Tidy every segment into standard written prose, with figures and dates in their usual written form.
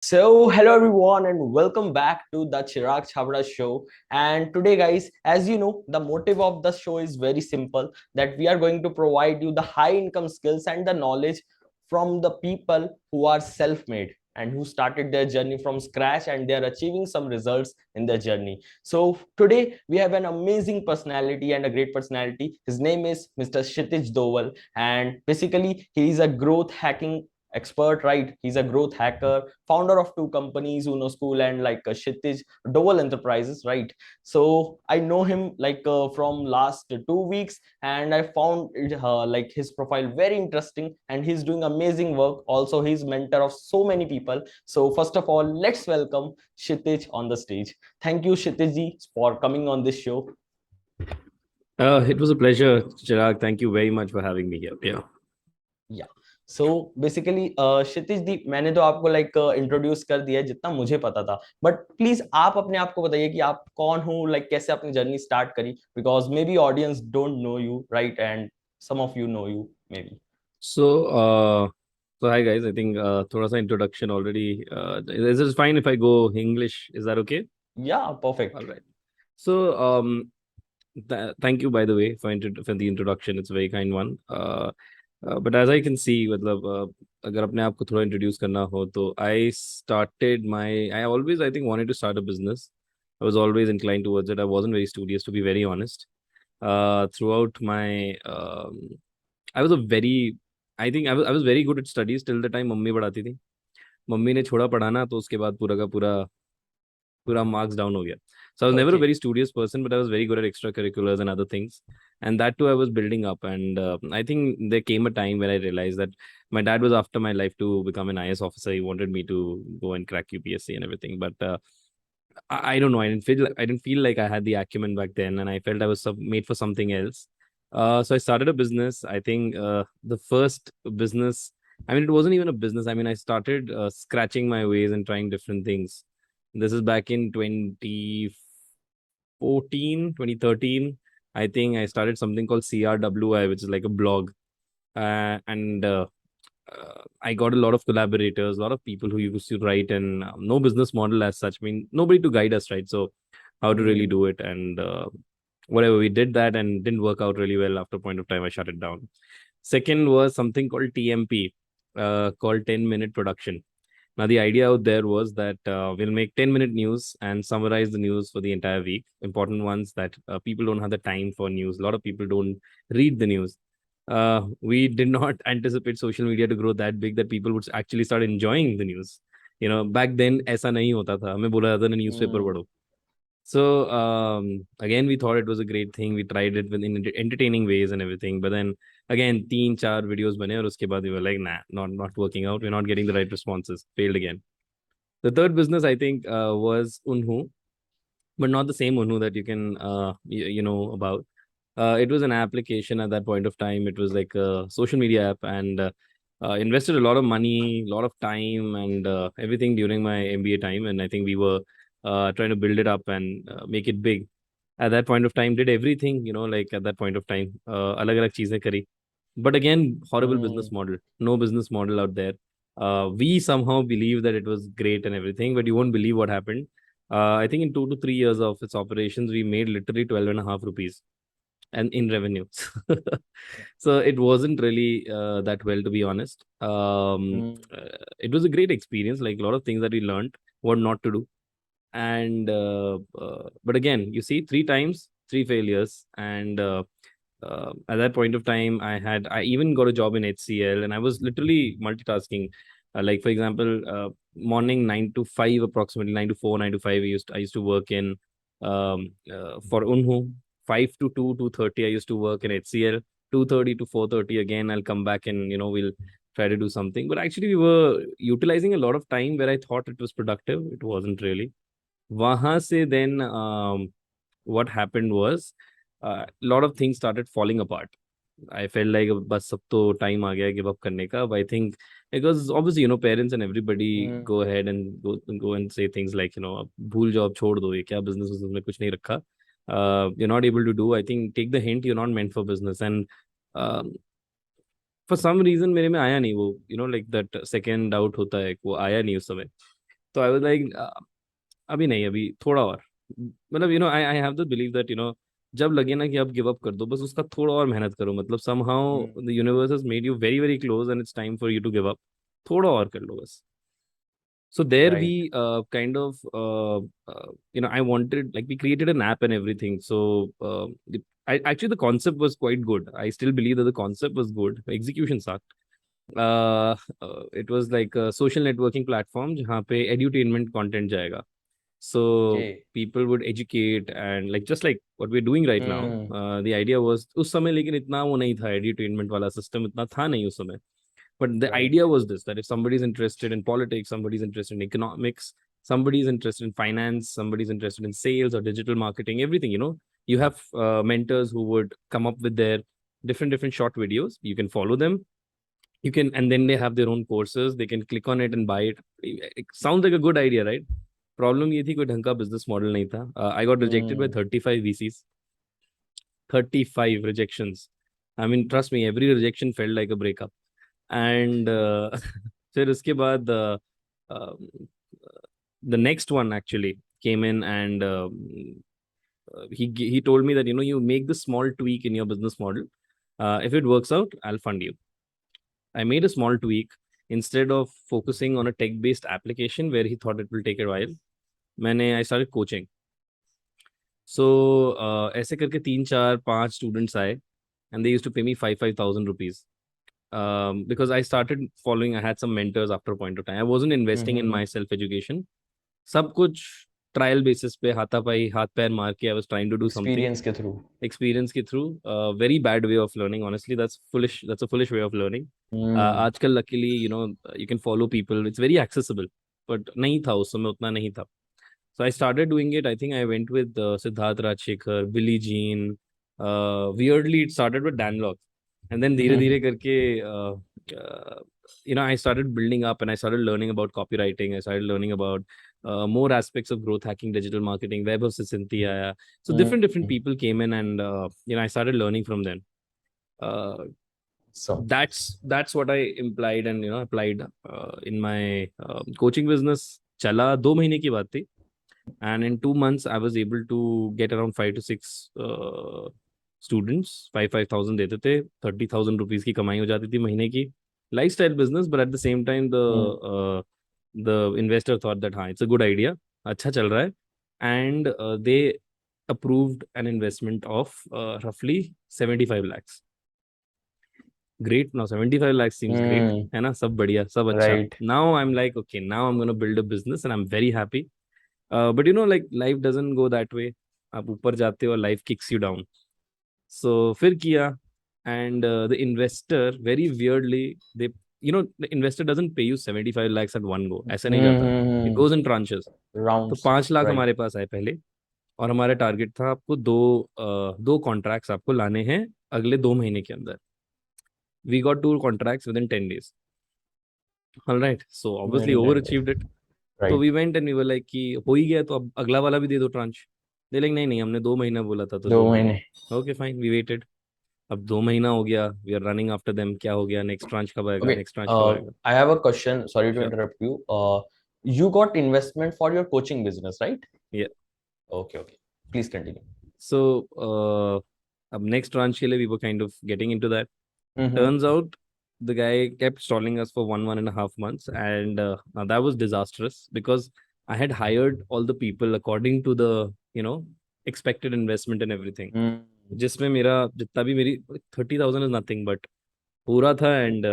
Hello everyone, and welcome back to the Chirag Chhabra show. And today, guys, as you know, the motive of the show is very simple, that we are going to provide you the high income skills and the knowledge from the people who are self made and who started their journey from scratch, and they are achieving some results in their journey. So, today we have an amazing personality and a great personality. His name is Mr. Kshitij Doval, and basically, he is a growth hacking expert, right? He's a growth hacker, founder of two companies, Uno School and Kshitij Doval Enterprises, right? So I know him from last 2 weeks, and I found his profile very interesting, and he's doing amazing work. Also, he's mentor of so many people. So first of all, let's welcome Kshitij on the stage. Thank you, Kshitij, for coming on this show. It was a pleasure, Chirag. Thank you very much for having me here. Yeah. या so basically क्षितिज दी, मैंने तो आपको introduce कर दिया है जितना मुझे पता था, बट प्लीज आप अपने आप को बताइए कि आप कौन हो, कैसे अपनी जर्नी स्टार्ट करी, because maybe audience don't know you, right? And some of you know you may be. So, uh, so hi guys. I think thoda sa introduction already. Is it fine if I go English? Is that okay? या All perfect. right. So, thank you by the way for the introduction. It's a very kind one. But as I can see, मतलब अगर अपने आप को थोड़ा introduce करना हो तो I always I think wanted to start a business. I was always inclined towards it. I wasn't very studious, to be very honest. Throughout my I was a very I was very good at studies till the time mummy पढ़ाती थी. Mummy ने छोड़ा पढ़ाना तो उसके बाद पूरा का पूरा marks down हो गया. So I was never a okay. very studious person, but I was very good at extracurriculars and other things. And that too, I was building up. And I think there came a time when I realized that my dad was after my life to become an IS officer. He wanted me to go and crack UPSC and everything. But I don't know. I didn't feel like I had the acumen back then, and I felt I was made for something else. So I started a business. I think the first business. I mean, it wasn't even a business. I mean, I started scratching my ways and trying different things. This is back in 2014, 2013. I think I started something called CRWI, which is like a blog. And I got a lot of collaborators, a lot of people who used to write, and no business model as such. I mean, nobody to guide us, right? So, how to really do it, and whatever we did that, and didn't work out really well. After a point of time, I shut it down. Second was something called TMP, called 10-minute production. Now, the idea out there was that we'll make 10-minute news and summarize the news for the entire week. Important ones that people don't have the time for news. A lot of people don't read the news. We did not anticipate social media to grow that big that people would actually start enjoying the news. Back then, ऐसा नहीं होता था. हमें बोला जाता था newspaper पढ़ो. So again, we thought it was a great thing. We tried it with in entertaining ways and everything. But then again, 3-4 videos बने और उसके बाद we were like, nah, not working out. We're not getting the right responses. Failed again. The third business I think was Unhu, but not the same Unhu that you can you know about. It was an application at that point of time. It was like a social media app, and invested a lot of money, a lot of time, and everything during my MBA time. And I think we were trying to build it up and make it big. At that point of time, did everything, like at that point of time, alag cheezein kari. But again, horrible business model. No business model out there. We somehow believe that it was great and everything, but you won't believe what happened. I think in 2 to 3 years of its operations, we made literally 12.5 rupees and in revenue. So it wasn't really that well, to be honest. It was a great experience, like a lot of things that we learned what not to do. And but again, you see, 3 times, 3 failures. And at that point of time, I even got a job in HCL, and I was literally multitasking. Like for example, morning 9 to 5, approximately 9 to 4, 9 to 5. I used to work in for Unhu. 5 to 2, 2:30. I used to work in HCL. 2:30 to 4:30 again. I'll come back and we'll try to do something. But actually, we were utilizing a lot of time where I thought it was productive. It wasn't really. वहां से then what happened was a lot of things started falling apart. I felt like बस सब तो time आ गया give up करने का. But I think because obviously parents and everybody go ahead and go and say things like अब भूल जाओ अब छोड़ दो ये क्या business में कुछ नहीं रखा. You're not able to do. I think take the hint. You're not meant for business. And um, for some reason मेरे में आया नहीं वो like that second doubt होता है वो आया नहीं उस समय. तो आई वाज लाइक अभी नहीं, अभी थोड़ा और, मतलब I I have the believe that जब लगे ना कि अब गिव अप कर दो, बस उसका थोड़ा और मेहनत करो, मतलब somehow Hmm. The universe has made you very very close and it's time for you to give up, थोड़ा और कर लो बस. So there Right. we kind of I wanted, like, we created an app and everything. So actually the concept was quite good. I still believe that the concept was good. Execution sucked. It was like a social networking platform जहाँ पे edutainment content जाएगा. So Okay. people would educate and like just like what we're doing right now. Hmm. The idea was उस समय लेकिन इतना वो नहीं था, edutainment वाला system इतना था नहीं उस समय. But the Right. idea was this, that if somebody's interested in politics, somebody's interested in economics, somebody's interested in finance, somebody's interested in sales or digital marketing, everything, you have mentors who would come up with their different short videos. You can follow them. You can, and then they have their own courses. They can click on it and buy it. It sounds like a good idea, right? Problem ये थी, कोई ढंग का business model नहीं था. I got rejected by Hmm. 35 VCs. 35 rejections. I mean, trust me, every rejection felt like a breakup. And फिर उसके बाद the next one actually came in, and he told me that you make this small tweak in your business model. If it works out, I'll fund you. I made a small tweak. Instead of focusing on a tech based application where he thought it will take a while, I started coaching. So ऐसे करके 3 4 5 students आए, and they used to pay me 5,000 rupees. Because I started following, I had some mentors after a point of time. I wasn't investing in Hmm. my self education. सब कुछ trial basis पे, हाथापाई, हाथ पैर मार के, I was trying to do something. Experience के through. Experience के through. Very bad way of learning, honestly. That's foolish. That's a foolish way of learning. Hmm. आजकल luckily you can follow people. It's very accessible. But नहीं था उस समय, उतना नहीं था. So I started doing it. I think I went with Siddharth Rajshekhar, Billie Jean. Weirdly, it started with Dan Lok. And then धीरे धीरे करके I started building up, and I started learning about copywriting. I started learning about more aspects of growth hacking, digital marketing. Web of Sisinti आया. So different Hmm. people came in, and I started learning from them. Uh, So. that's what I implied and applied in my coaching business. चला 2 महीने की बात थी. And in 2 months, I was able to get around 5 to 6 students. 5,000 देते थे, 30,000 rupees की कमाई हो जाती थी महीने की. Lifestyle business, but at the same time, Hmm. the investor thought that हाँ, it's a good idea, अच्छा चल रहा है, and they approved an investment of roughly 75 lakhs. Great. Now 75 lakhs seems great. Hmm. है ना, सब बढ़िया, सब अच्छा. Right. Now I'm like, okay, now I'm going to build a business, and I'm very happy. But like life doesn't go that way. आप ऊपर जाते हो, life kicks you down. So फिर किया, and the investor very weirdly, the investor doesn't pay you 75 lakhs at one go. ऐसा नहीं जाता. It Hmm. goes in tranches. तो Rounds. 5 लाख Right. हमारे पास आए पहले, और हमारा टारगेट था आपको दो कॉन्ट्रैक्ट्स आपको लाने हैं अगले 2 महीने के अंदर. We got 2 contracts within 10 days. All right. So obviously Within 10 days. overachieved it. तो Right. We went and we were like कि हो ही गया, तो अब अगला वाला भी दे दो ट्रांच. दे लाइक नहीं नहीं, हमने 2 महीना बोला था, तो 2 महीने. 2 महीने. Okay fine, we waited. अब 2 महीना हो गया, we are running after them. क्या हो गया, नेक्स्ट ट्रांच कब आएगा, Okay. नेक्स्ट ट्रांच कब आएगा. I have a question. Sorry to sure. interrupt you. You got investment for your coaching business, right? या. Okay. Okay. Please continue. So अब next tranche के लिए we were kind of getting into that. Mm-hmm. Turns out the guy kept stalling us for 1.5 months, and now that was disastrous because I had hired all the people according to the you know expected investment and everything. Mm. जिसमें मेरा जितना भी मेरी 30,000 is nothing but पूरा था. And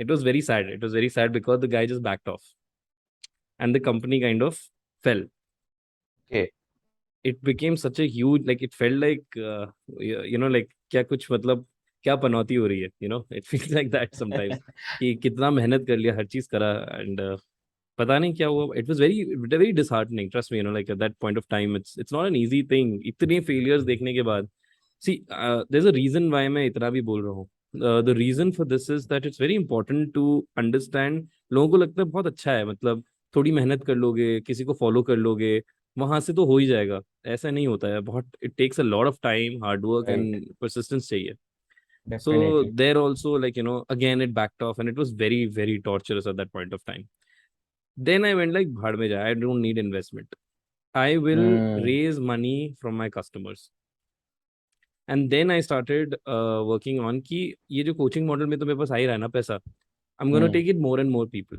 it was very sad. It was very sad because the guy just backed off, and the company kind of fell. Okay. It became such a huge, like, it felt like like क्या कुछ मतलब क्या पनौती हो रही है, it feels like that sometimes. कि कितना मेहनत कर लिया, हर चीज करा, and पता नहीं क्या हुआ. It was very disheartening, trust me. Like at that point of time, it's not an easy thing. इतने failures देखने के बाद, see, there's a reason why मैं इतना भी बोल रहा हूँ. The reason for this is that it's very important to understand. लोगों को लगता है बहुत अच्छा है, मतलब थोड़ी मेहनत कर लोगे, किसी को फॉलो कर लोगे, वहां से तो हो ही जाएगा. ऐसा नहीं होता है. बहुत, it takes a lot of time, hard work Right. And persistence चाहिए. So Definitely. there also, like, again it backed off, and it was very very torturous at that point of time. Then I went like, bhad mein jaa, I don't need investment. I will Hmm. raise money from my customers. And then I started working on कि ये जो coaching model में तो मेरे पास आ ही रहा है ना पैसा. I'm going to Hmm. take it more and more people.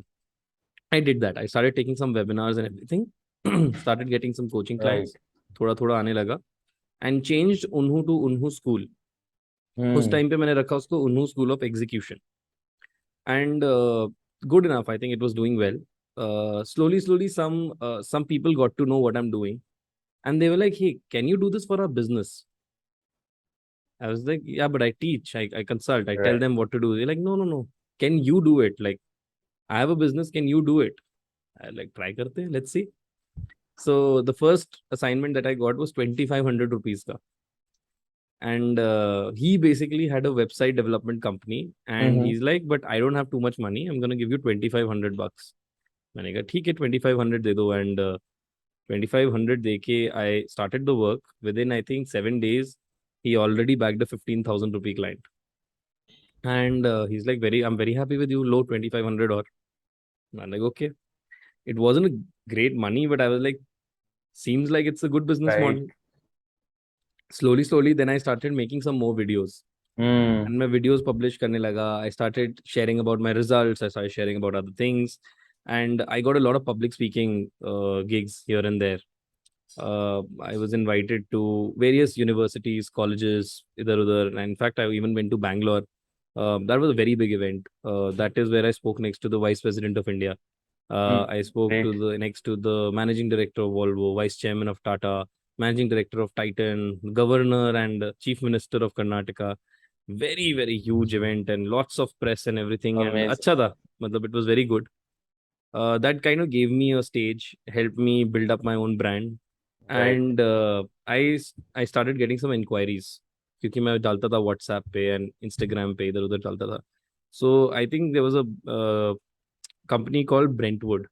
I did that. I started taking some webinars and everything. Started getting some coaching Right. clients. थोड़ा थोड़ा आने लगा. And changed Unhu to Unhu School. उस Hmm. Time पे मैंने रखा उसको Unhu School of Execution. And good enough. I think it was doing well. Slowly, some people got to know what I'm doing. And they were like, hey, can you do this for our business? I was like, yeah, but I teach, I consult, I tell Right. them what to do. They're like, no, no, no. Can you do it? Like, I have a business. Can you do it? I like, try karte. Let's see. So the first assignment that I got was 2,500 rupees ka. And he basically had a website development company. And Mm-hmm. he's like, but I don't have too much money. I'm going to give you 2,500 bucks. मैंने कहा ठीक है 2,500 दे दो and 2,500 देके I started the work. Within I think 7 days he already backed a 15,000 rupee client. And he's like, I'm very happy with you, low 2,500 or. I'm like, okay. It wasn't a great money, but I was like, seems like it's a good business Right. model. Slowly, then I started making some more videos. Hmm. And my videos published karne laga. I started sharing about my results. I started sharing about other things. And I got a lot of public speaking gigs here and there. I was invited to various universities, colleges, either other. And in fact, I even went to Bangalore. That was a very big event. That is where I spoke next to the Vice President of India. Hmm. I spoke to Great. the next to the Managing Director of Volvo, Vice Chairman of Tata, Managing Director of Titan, Governor and Chief Minister of Karnataka. Very huge event and lots of press and everything. And Amazing. अच्छा था, मतलब it was very good. That kind of gave me a stage, helped me build up my own brand, Right. and I started getting some inquiries क्योंकि मैं डालता था WhatsApp पे and Instagram पे इधर उधर डालता था. So I think there was a company called Brentwood.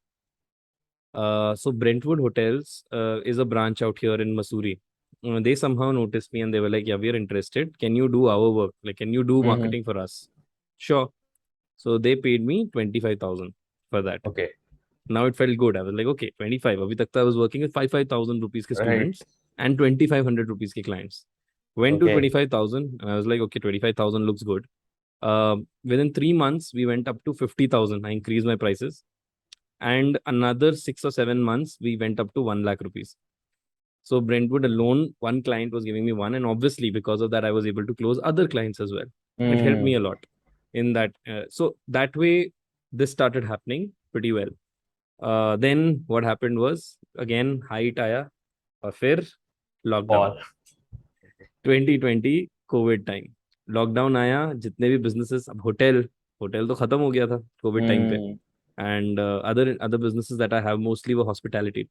So Brentwood Hotels is a branch out here in Missouri. They somehow noticed me and they were like, "Yeah, we are interested. Can you do our work? Like, can you do Mm-hmm. marketing for us?" Sure. So they paid me 25,000 for that. Okay. Now it felt good. I was like, okay, 25. Abhi tak I was working with 5,000 rupees ke Right. students and 2,500 rupees ke clients. Went to Okay. 25,000 and I was like, okay, 25,000 looks good. Within 3 months, we went up to 50,000. I increased my prices. And another 6 or 7 months, we went up to 1 lakh rupees. So Brentwood alone, one client was giving me one. And obviously, because of that, I was able to close other clients as well. It helped Hmm. me a lot in that. So that way, this started happening pretty well. Then what happened was again height आया और फिर lockdown. All. 2020 Covid time. Lockdown आया, जितने भी businesses, अब hotel hotel तो खत्म हो गया था कोविड टाइम पे. Hmm. And other businesses that I have mostly वो हॉस्पिटैलिटी.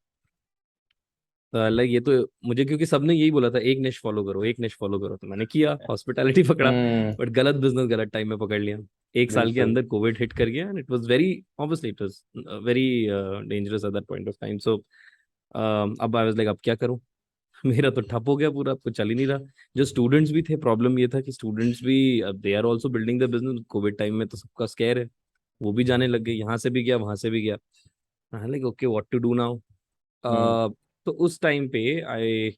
लाइक ये तो मुझे क्योंकि सबने यही बोला था एक निश फॉलो करो, एक निश फॉलो करो, तो मैंने किया हॉस्पिटैलिटी पकड़ा. Hmm. बट गलत बिजनेस गलत टाइम में पकड़ लिया. 1 साल के बिल्कुल. अंदर कोविड हिट कर गया and it was very obviously it was very dangerous at that point of time. So अब आई वाज लाइक अब क्या करूं. मेरा तो ठप हो गया पूरा, अब कुछ चल ही नहीं रहा. जो स्टूडेंट्स भी थे, प्रॉब्लम ये था कि स्टूडेंट्स भी they are also building the business. Covid time में तो सबका स्कैर है, वो भी जाने लग गए, यहाँ से भी गया वहां से भी गया. Like okay what to do now. Hmm. तो उस टाइम पे I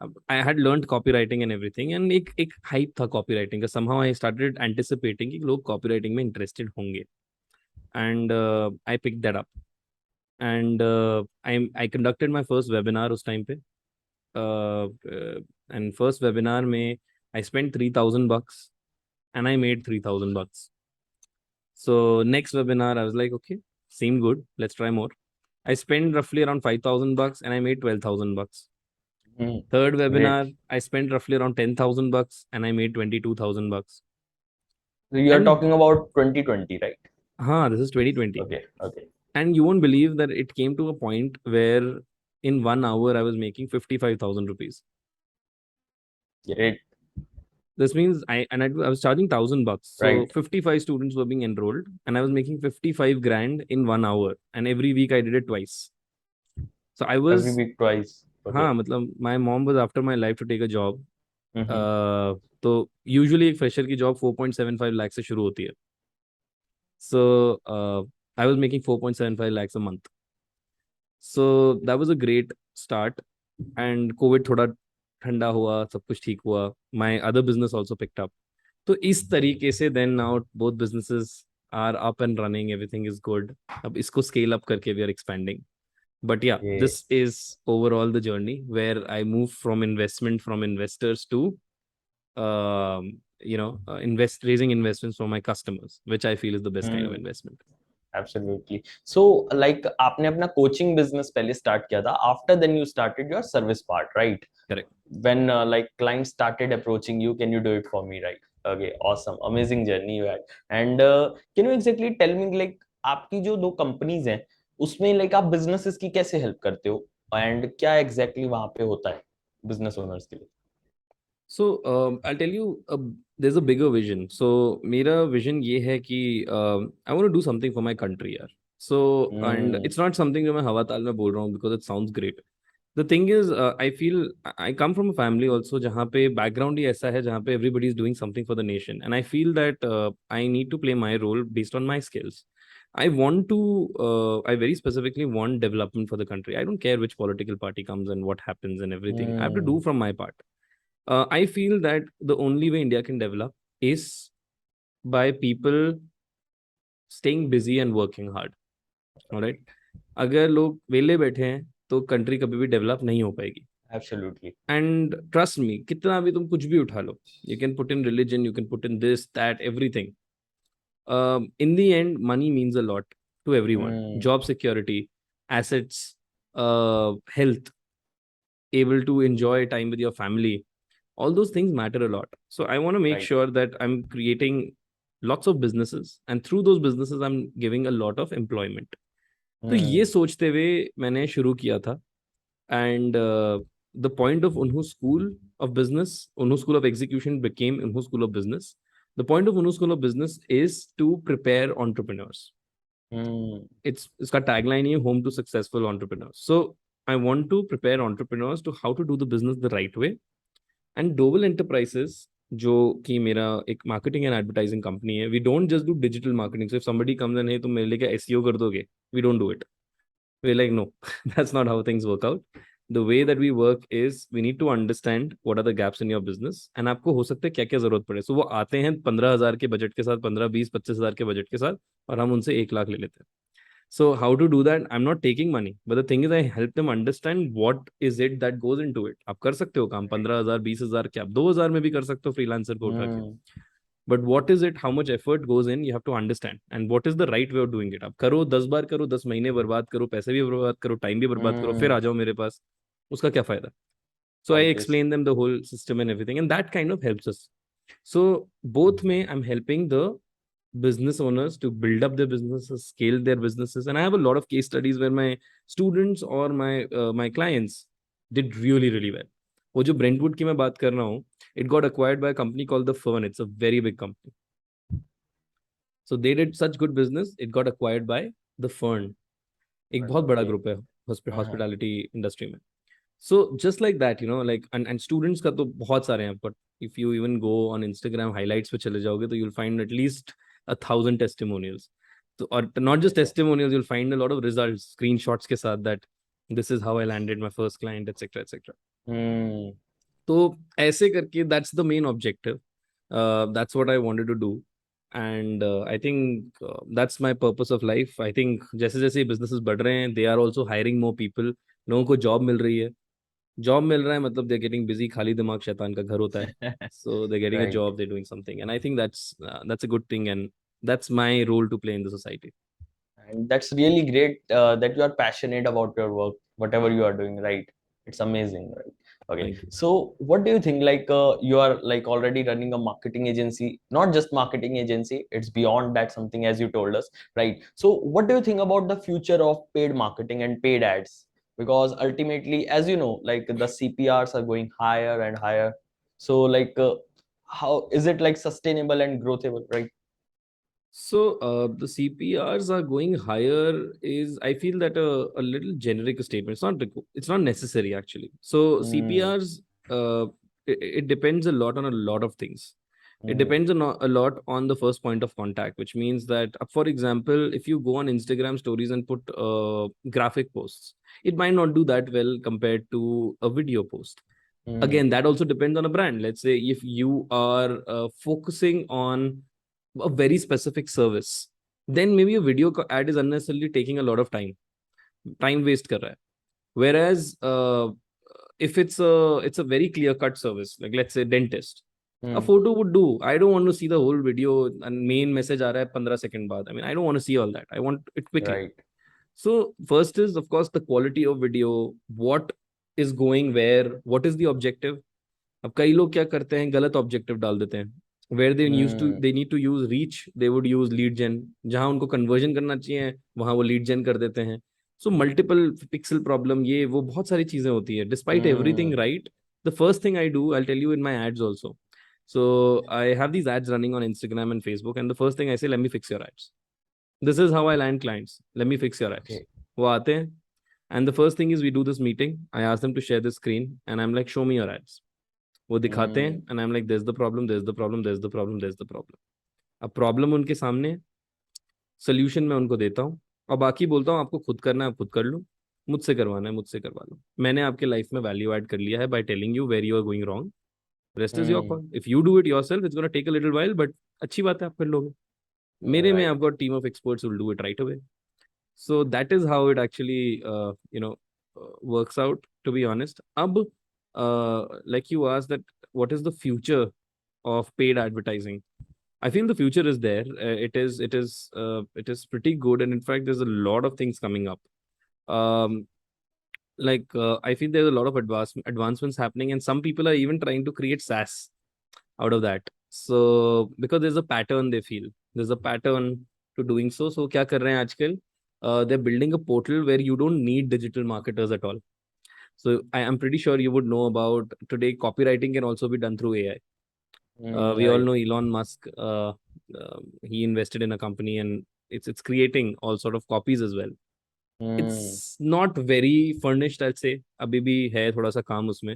I had learned copywriting and everything and एक हाइप था कॉपीराइटिंग का. समहाउ आई स्टार्टेड एंटिसिपेटिंग कि लोग कॉपीराइटिंग में इंटरेस्टेड होंगे. And I pick that up and I conducted my first webinar उस टाइम पे. एंड फर्स्ट वेबिनार में I spend 3,000 bucks and I made 3,000 bucks. So next webinar I was like, okay, seemed good, let's try more. I spent roughly around 5,000 bucks and I made 12,000 bucks. Hmm. Third Great. webinar, I spent roughly around 10,000 bucks and I made 22,000 bucks. So you are And talking about 2020, right? this is 2020. Okay. Okay. And you won't believe that it came to a point where in 1 hour I was making 55,000 rupees. Great. This means I was charging 1,000 bucks. So Right. 55 students were being enrolled and I was making 55 grand in 1 hour. And every week I did it twice. So I Every was, week twice. हाँ Okay. मतलब my mom was after my life to take a job. Mm-hmm. तो usually एक fresher की job 4.75 lakh से शुरू होती है. So I was making 4.75 lakhs a month. So that was a great start. And COVID थोड़ा ठंडा हुआ, सब कुछ ठीक हुआ. My other business also picked up. तो इस तरीके से then now both businesses are up and running. Everything is good. अब इसको scale up करके we are expanding. But yeah, Okay. this is overall the journey where I move from investors to raising investments from my customers, which I feel is the best kind of Hmm. investment. Absolutely. So, like, आपने अपना coaching business पहले start किया था. After then you started your service part, right? Correct. When like clients started approaching you, can you do it for me, right? Okay, awesome, amazing journey you had. And can you exactly tell me like आपकी जो दो companies हैं उसमें like आप businesses की कैसे help करते हो and क्या exactly वहां पे होता है business owners के लिए? So I'll tell you, there's a bigger vision. So मेरा vision ये है कि I want to do something for my country यार. So and Hmm. it's not something जो मैं हवा ताल में बोल रहा हूँ because it sounds great. The thing is, I feel I come from a family also जहाँ पे background ही ऐसा है जहाँ पे everybody is doing something for the nation, and I feel that I need to play my role based on my skills. I very specifically want development for the country. I don't care which political party comes and what happens and everything. I have to do Hmm. from my part. I feel that the only way India can develop is by people staying busy and working hard. All right. अगर लोग वेले बैठे हैं तो country कभी भी develop नहीं हो पाएगी. Absolutely. एंड ट्रस्ट मी, कितना भी तुम कुछ भी उठा लो, you can put in religion, you can put in this that everything. In the end, money means a lot to everyone. Hmm. Job security, assets, health, able to enjoy time with your family, all those things matter a lot. So I want to make Right. sure that I'm creating lots of businesses, and through those businesses I'm giving a lot of employment. तो ये Hmm. सोचते हुए मैंने शुरू किया था. And the point of Unhu School of Business, Unhu School of Execution became Unhu School of Business. The point of Unhu School of Business is to prepare entrepreneurs. Hmm. It's got tagline here, home to successful entrepreneurs. So I want to prepare entrepreneurs to how to do the business the right way. And Doval Enterprises, जो कि मेरा एक marketing and advertising company है, we don't just do digital marketing. So if somebody comes and hey तुम मेरे लिए क्या SEO कर दोगे, we don't do it. We're like, no, that's not how things work out. The way that we work is we need to understand what are the gaps in your business, and आपको हो सकता है क्या क्या जरूरत पड़े. So वो आते हैं 15,000 के बजट के साथ, 15, 20, 25 हजार के बजट के साथ, और हम उनसे 1 लाख ले लेते हैं. So how to do that? I'm not taking money, but the thing is I help them understand what is it that goes into it. आप कर सकते हो काम 15,000, 20,000 क्या आप 2,000 में भी कर सकते हो फ्रीलांसर को उठा के. Hmm. But what is it, how much effort goes in, you have to understand, and what is the right way of doing it. आप करो 10 बार करो, 10 महीने बर्बाद करो, पैसे भी बर्बाद करो, टाइम भी बर्बाद करो, फिर आ Hmm. जाओ मेरे पास, उसका क्या फायदा. So I Obvious. explain them the whole system and everything, and that kind of helps us. So both may I'm helping the business owners to build up their businesses, scale their businesses, and I have a lot of case studies where my students or my clients did really really well. वो जो Brentwood की मैं बात कर रहा हूँ, it got acquired by a company called the Fern. It's a very big company. So they did such good business, it got acquired by the Fern. एक बहुत बड़ा Okay. ग्रुप है Uh-huh. हॉस्पिटैलिटी इंडस्ट्री में. So just like that, like and students का तो बहुत सारे हैं, but if you even go on Instagram highlights पे चले जाओगे तो you'll find at least 1,000 testimonials. So, or not just Okay. testimonials, you'll find a lot of results, screenshots के साथ that this is how I landed my first client, etc. etc. Hmm. तो ऐसे करके that's the main objective. That's what I wanted to do. And I think that's my purpose of life. I think जैसे जैसे businesses बढ़ रहे हैं, they are also hiring more people. लोगों को जॉब मिल रही है. जॉब मिल रहा है मतलब they're getting busy. खाली दिमाग शैतान का घर होता है. So they're getting a Right. job, they're doing something. And I think that's a good thing. And that's my role to play in the society. And that's really great that you are passionate about your work, whatever you are doing, right? It's amazing, right? Okay. Thank you. So, what do you think? Like, you are like already running a marketing agency, not just marketing agency, it's beyond that something as you told us, right? So, what do you think about the future of paid marketing and paid ads? Because ultimately, as you know, like the CPRs are going higher and higher. So, like, how is it like sustainable and growthable, right? So the CPRs are going higher is I feel that a little generic statement. It's not necessary actually. So Hmm. CPRs it depends a lot on a lot of things. It depends on a lot on the first point of contact, which means that, for example, if you go on Instagram stories and put graphic posts, it might not do that well compared to a video post. Again, that also depends on a brand. Let's say if you are focusing on a very specific service, then maybe a video ad is unnecessarily taking a lot of time waste kar raha hai. Whereas if it's a very clear cut service, like let's say dentist, a photo would do. I don't want to see the whole video and main message aa raha hai 15 second baad. I mean, I don't want to see all that. I want it quickly. Right. So first is of course the quality of video, what is going where, what is the objective. अब कई लोग क्या करते हैं, गलत objective डाल देते हैं, where they need to use reach, they would use lead gen, जहां उनको कन्वर्जन करना चाहिए वहां वो लीड जेन कर देते हैं. सो मल्टीपल पिक्सल प्रॉब्लम, ये वो बहुत सारी चीजें होती है. Despite everything right, the first thing I do, I tell you in my ads also. So I have these ads running on Instagram and Facebook, and the first thing I say, let me fix your ads. This is how I land clients. Let me fix your ads. Okay. वो आते हैं, and the first thing is we do this meeting. I ask them to share the screen, and I'm like, show me your ads. वो दिखाते हैं, and I'm like, there's the problem, there's the problem, there's the problem, there's the problem. अब problem उनके सामने, solution मैं उनको देता हूँ, और बाकी बोलता हूँ आपको खुद करना है आप खुद कर लो, मुझसे करवाना है मुझसे करवा लो. मैंने आपके लाइफ में वैल्यू ऐड कर लिया है by telling you where you are going wrong. Rest is your call. If you do it yourself, it's gonna take a little while, but अच्छी बात है आप कर लोगे. मेरे में I've got team of experts who will do it right away. So that is how it actually works out, to be honest. Ab like you asked that what is the future of paid advertising? I feel the future is there. It is pretty good, and in fact there's a lot of things coming up. I feel there's a lot of advancements happening, and some people are even trying to create SaaS out of that. So because there's a pattern, they feel there's a pattern to doing so. So kya kar rahe hain aajkal? They're building a portal where you don't need digital marketers at all. So I am pretty sure you would know about today copywriting can also be done through AI. We all know Elon Musk. He invested in a company, and it's creating all sort of copies as well. It's not very furnished, I'd say. Abhi bhi hai thoda sa kaam usme,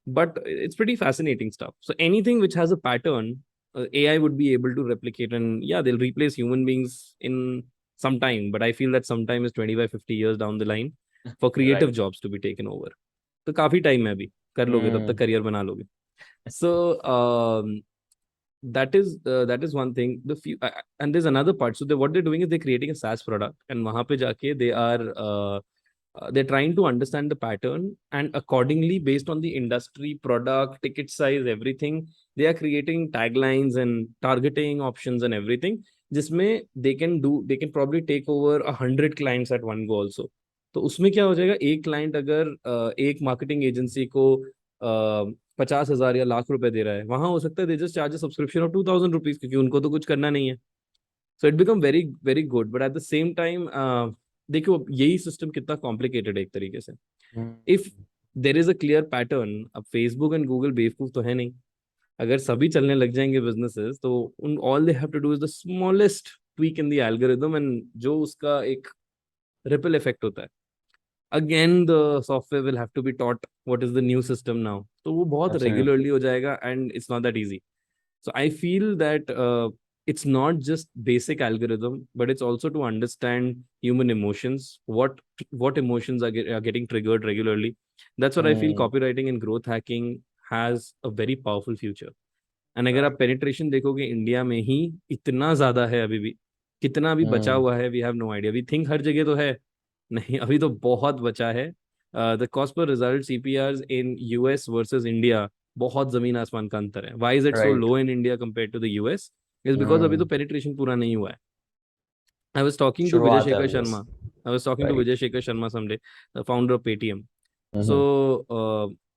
but it's pretty fascinating stuff. So anything which has a pattern, AI would be able to replicate, and yeah, they'll replace human beings in some time, but I feel that sometime is 25-50 years down the line for creative jobs to be taken over. तो काफी time है अभी, कर लोगे तब तक career बना लोगे. So that is one thing. And there's another part. So what they're doing is they're creating a SaaS product, and wahan pe jaake they are they're trying to understand the pattern, and accordingly, based on the industry, product, ticket size, everything, they are creating taglines and targeting options and everything. जिसमें they can probably take over 100 clients at one go also. तो उसमें क्या हो जाएगा, एक client अगर एक marketing agency को 50,000 या लाख रुपए दे रहा है, वहां हो सकता है they just charge subscription of 2,000 rupees, क्योंकि उनको तो कुछ करना नहीं है. So it become very very good, but at the same time देखो यही सिस्टम कितना कॉम्प्लिकेटेड है एक तरीके से. If there is a clear pattern, अब फेसबुक एंड गूगल बेवकूफ तो है नहीं. अगर सभी चलने लग जाएंगे बिजनेसेस, तो उन all they have to do is the smallest tweak in the algorithm, and जो उसका एक रिपल इफेक्ट होता है, again the software will have to be taught what is the new system now. तो वो बहुत रेगुलरली हो जाएगा, and it's not that easy. So I feel that it's not just basic algorithm, but it's also to understand human emotions, what emotions are getting triggered regularly. That's what I feel copywriting and growth hacking has a very powerful future. And अगर आप penetration देखोगे India में ही इतना ज़्यादा है, अभी भी कितना अभी बचा हुआ है, we have no idea. We think हर जगह तो है, नहीं अभी तो बहुत बचा है. The cost per result CPRs in US versus India, बहुत जमीन आसमान का अंतर है. Why is it so low in India compared to the US? Is because अभी तो penetration पूरा नहीं हुआ है. I was talking to Vijay Shekhar Sharma. I was talking to Vijay Shekhar Sharma someday, the founder of Paytm. So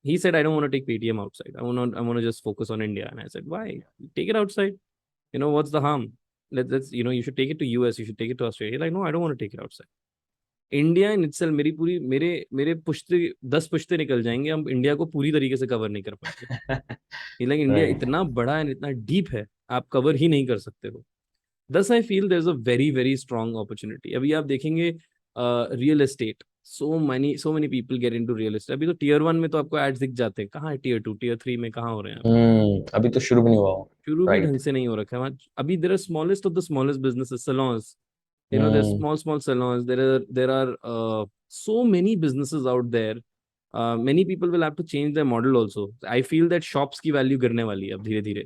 he said, I don't want to take Paytm outside. I want to just focus on India. And I said, why? Take it outside. You know, what's the harm? Let's you should take it to US. You should take it to Australia. He's like, no, I don't want to take it outside. India in itself, मेरी पूरी मेरे पुश्ते 10 पुश्ते निकल जाएंगे, हम India को पूरी तरीके से कवर नहीं कर पाएंगे. लाइक इंडिया इतना बड़ा है, इतना डीप है, आप कवर ही नहीं कर सकते हो. Thus I feel there is a very very strong opportunity. अभी आप देखेंगे real estate, so many people get into real estate. अभी तो tier 1 में तो आपको ads दिख जाते हैं, कहाँ है tier 2 tier 3 में कहाँ हो रहे हैं अभी? अभी तो शुरू भी नहीं हुआ। शुरू भी ढंग राइट। से नहीं हो रखा है वहाँ अभी. There are smallest of the smallest businesses, salons. There's hmm. small salons. There are so many businesses out there. Many people will have to change their model also. I feel that shops की value गिरने वाली है अब धीरे धीरे.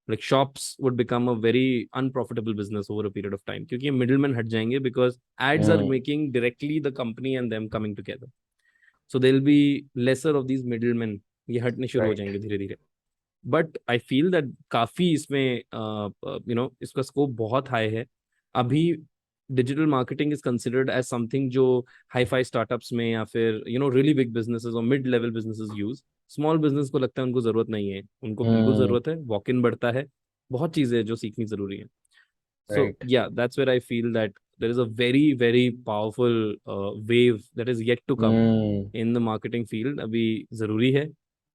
Like shops would become a very unprofitable business over a period of time क्योंकि ये middlemen हट जाएंगे because ads are hmm. making directly the company and them coming together. So there'll be lesser of these middlemen. ये हटने शुरू हो right. जाएंगे धीरे धीरे. बट आई फील दैट काफी इसमें इसका स्कोप बहुत हाई है अभी. Digital marketing is considered as something जो हाई फाई स्टार्टअप्स में या फिर रियली बिग बिजनेसेस और mid level businesses use. Small business को लगता है उनको जरूरत नहीं है. उनको बिल्कुल हम्म। जरूरत है. वॉक इन बढ़ता है. बहुत चीजें हैं जो सीखनी जरूरी है. So right. yeah, that's where I feel that there is a very, very powerful wave that is yet to come hmm. in the marketing field. अभी जरूरी है.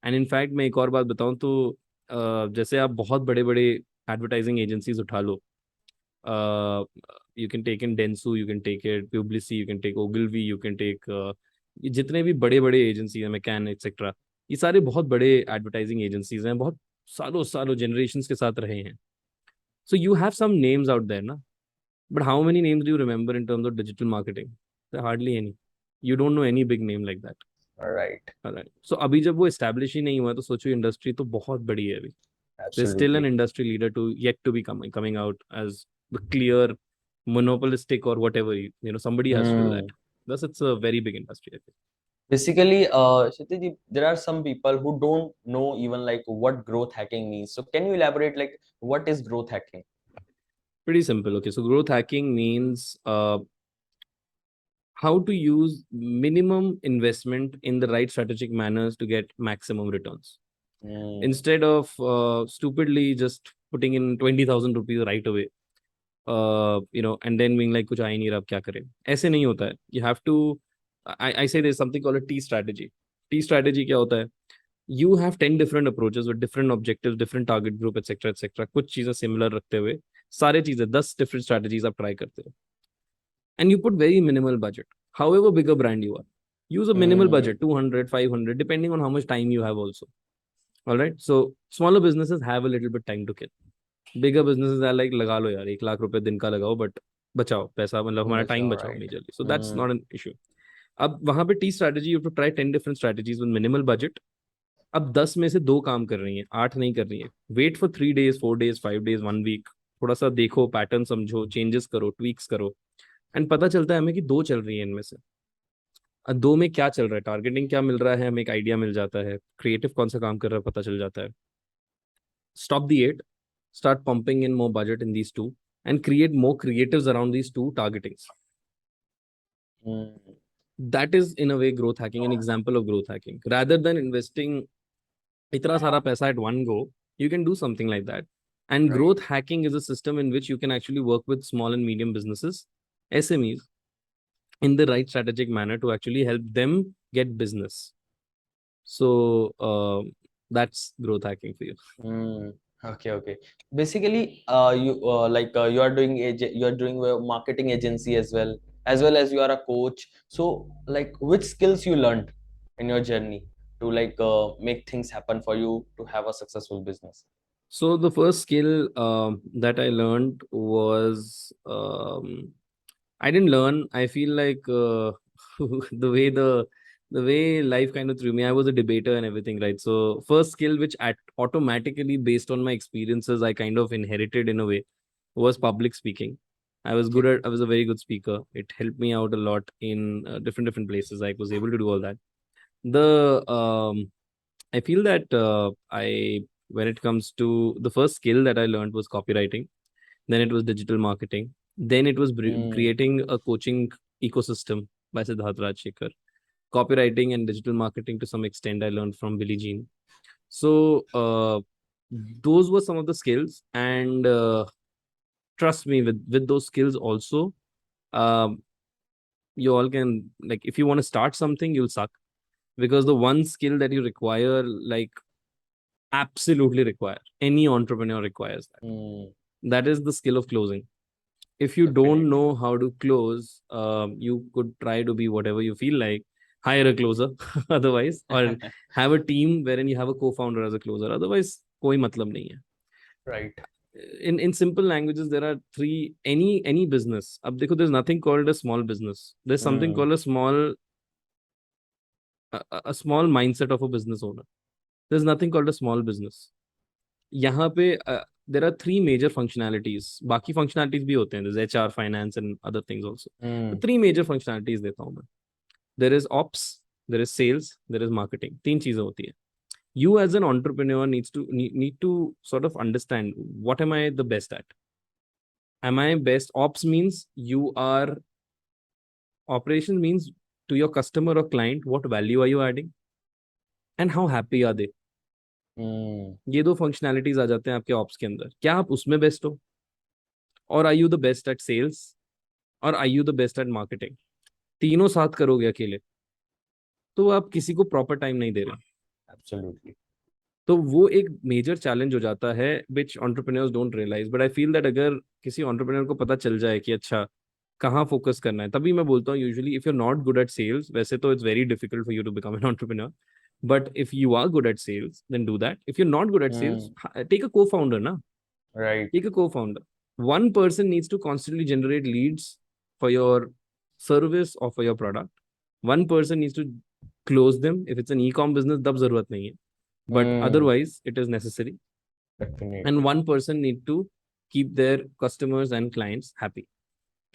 And in fact मैं एक और बात बताऊं तो जैसे आप बहुत बड़े बड़े एडवर्टाइजिंग एजेंसीज उठा लो. You can take in Dentsu, you can take it Publicis, you can take Ogilvy, you can take ये जितने भी बड़े बड़े एजेंसी हैं, मैकैन एक्सेट्रा, ये सारे बहुत बड़े एडवर्टाइजिंग एजेंसीज हैं. बहुत सालों सालों जनरेशन के साथ रहे हैं. So you have some names out there, na? But how many names do you remember in terms of digital marketing? There are hardly any. You don't know any big name like that. Right. Alright. So अभी जब वो establish ही नहीं हुआ तो सोचो industry तो बहुत बड़ी है अभी. There's still an absolutely. industry leader to yet to be coming out as the clear monopolistic or whatever. Somebody has to do that. Hmm. Thus, it's a very big industry, I think. Basically, Kshitij, there are some people who don't know even like what growth hacking means. So can you elaborate like what is growth hacking? Pretty simple. Okay, so growth hacking means how to use minimum investment in the right strategic manners to get maximum returns. Hmm. Instead of stupidly just putting in 20,000 rupees right away, and then being like, कुछ आ ही नहीं रहा अब क्या करें. ऐसे नहीं होता है. You have to, I say there's something called a T strategy. T strategy क्या होता है? You have 10 different approaches with different objectives, different target group, etc. etc. कुछ चीजें similar रखते हुए सारे चीजें 10 different strategies आप try करते हो. And you put very minimal budget. However big a brand you are, use a minimal Hmm. budget, 200, 500, depending on how much time you have also. All right. So smaller businesses have a little bit time to kill. Bigger businesses are like लगा लो यार 1 लाख रुपए दिन का लगाओ but बचाओ पैसा मतलब हमारा टाइम Bachao, बचाओ right. Majorly. So that's Hmm. Not an issue. अब वहां पे the strategy you to try 10 different strategies with minimal budget. अब 10 में से 2 काम कर रही है, 8 नहीं कर रही है. Wait for 3 days, 4 days, 5 days, 1 week. थोड़ा सा देखो, पैटर्न समझो, चेंजेस करो, ट्वीक्स करो. एंड पता चलता है हमें कि 2 चल रही है इनमें से. 2 में क्या चल रहा है, टारगेटिंग क्या मिल रहा है, हमें एक आइडिया मिल जाता है. क्रिएटिव कौन सा काम कर रहा है पता चल जाता है. Stop the 8, start pumping in more budget in these two, and create more creatives around these two targetings. Hmm. That is, in a way, growth hacking, an example of growth hacking. Rather than investing itna sara paisa at one go, you can do something like that. And Right. growth hacking is a system in which you can actually work with small and medium businesses, SMEs, in the right strategic manner to actually help them get business. So that's growth hacking for you. Hmm. Okay, okay. Basically, you are doing you are doing a marketing agency as well as you are a coach. So like which skills you learned in your journey to like make things happen for you to have a successful business? So the first skill that I learned was I didn't learn. I feel like the way the way life kind of threw me. I was a debater and everything, right? So first skill which automatically based on my experiences I kind of inherited in a way was public speaking. Okay. I was a very good speaker. It helped me out a lot in different places. I was able to do all that. The I feel that I when it comes to the first skill that I learned was copywriting. Then it was digital marketing. Then it was Hmm. creating a coaching ecosystem by Siddharth Rajshekhar. Copywriting and digital marketing to some extent I learned from Billie Jean. So those were some of the skills, and trust me, with those skills also, um, you all can, like, if you want to start something, you'll suck, because the one skill that you require, like, absolutely require, any entrepreneur requires that. Hmm. That is the skill of closing. If you don't Definitely. know how to close, you could try to be whatever you feel like. Hire a closer, otherwise, or have a team wherein you have a co-founder as a closer. Otherwise, कोई मतलब नहीं है. Right. In simple languages, there are three. Any business. अब देखो, there's nothing called a small business. There's something Hmm. called a small mindset of a business owner. There's nothing called a small business. यहाँ पे there are three major functionalities. बाकी functionalities भी होते हैं. There's HR, finance, and other things also. Hmm. The three major functionalities देता हूँ मैं. There is ops, there is sales, there is marketing. तीन चीजें होती है. You as an entrepreneur need to sort of understand what am I the best at. Am I best? Ops means you are operation means to your customer or client what value are you adding and how happy are they. Hmm. ये दो functionalities आ जाते हैं आपके ops के अंदर. क्या आप उसमें बेस्ट हो, और are you the best at sales, और are you the best at marketing. तीनों साथ करोगे अकेले तो आप किसी को प्रॉपर टाइम नहीं दे रहे. Absolutely. तो वो एक मेजर चैलेंज हो जाता है which entrepreneurs don't realise. But I feel that अगर किसी एंटरप्रेन्योर को पता चल जाए कि अच्छा कहाँ फोकस करना है, तभी मैं बोलता हूँ usually if you are not good at sales, वैसे तो it's very difficult for you to become an entrepreneur. But if you are good at sales then do that. If you are not good at sales, Hmm. Take a cofounder ना. Right. Take a co-founder. One person needs to constantly generate leads for your service or for your product. One person needs to close them. If it's an e-com business, तब जरूरत नहीं है. But Hmm. otherwise, it is necessary. And Definitely. one person need to keep their customers and clients happy.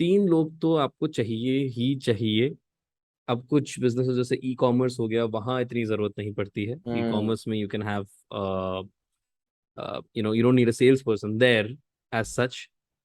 तीन लोग तो आपको चाहिए ही चाहिए. अब कुछ बिजनेस जैसे ई कॉमर्स हो गया, वहां इतनी जरूरत नहीं पड़ती है. ई Hmm. कॉमर्स में you can have you don't need a salesperson there as such.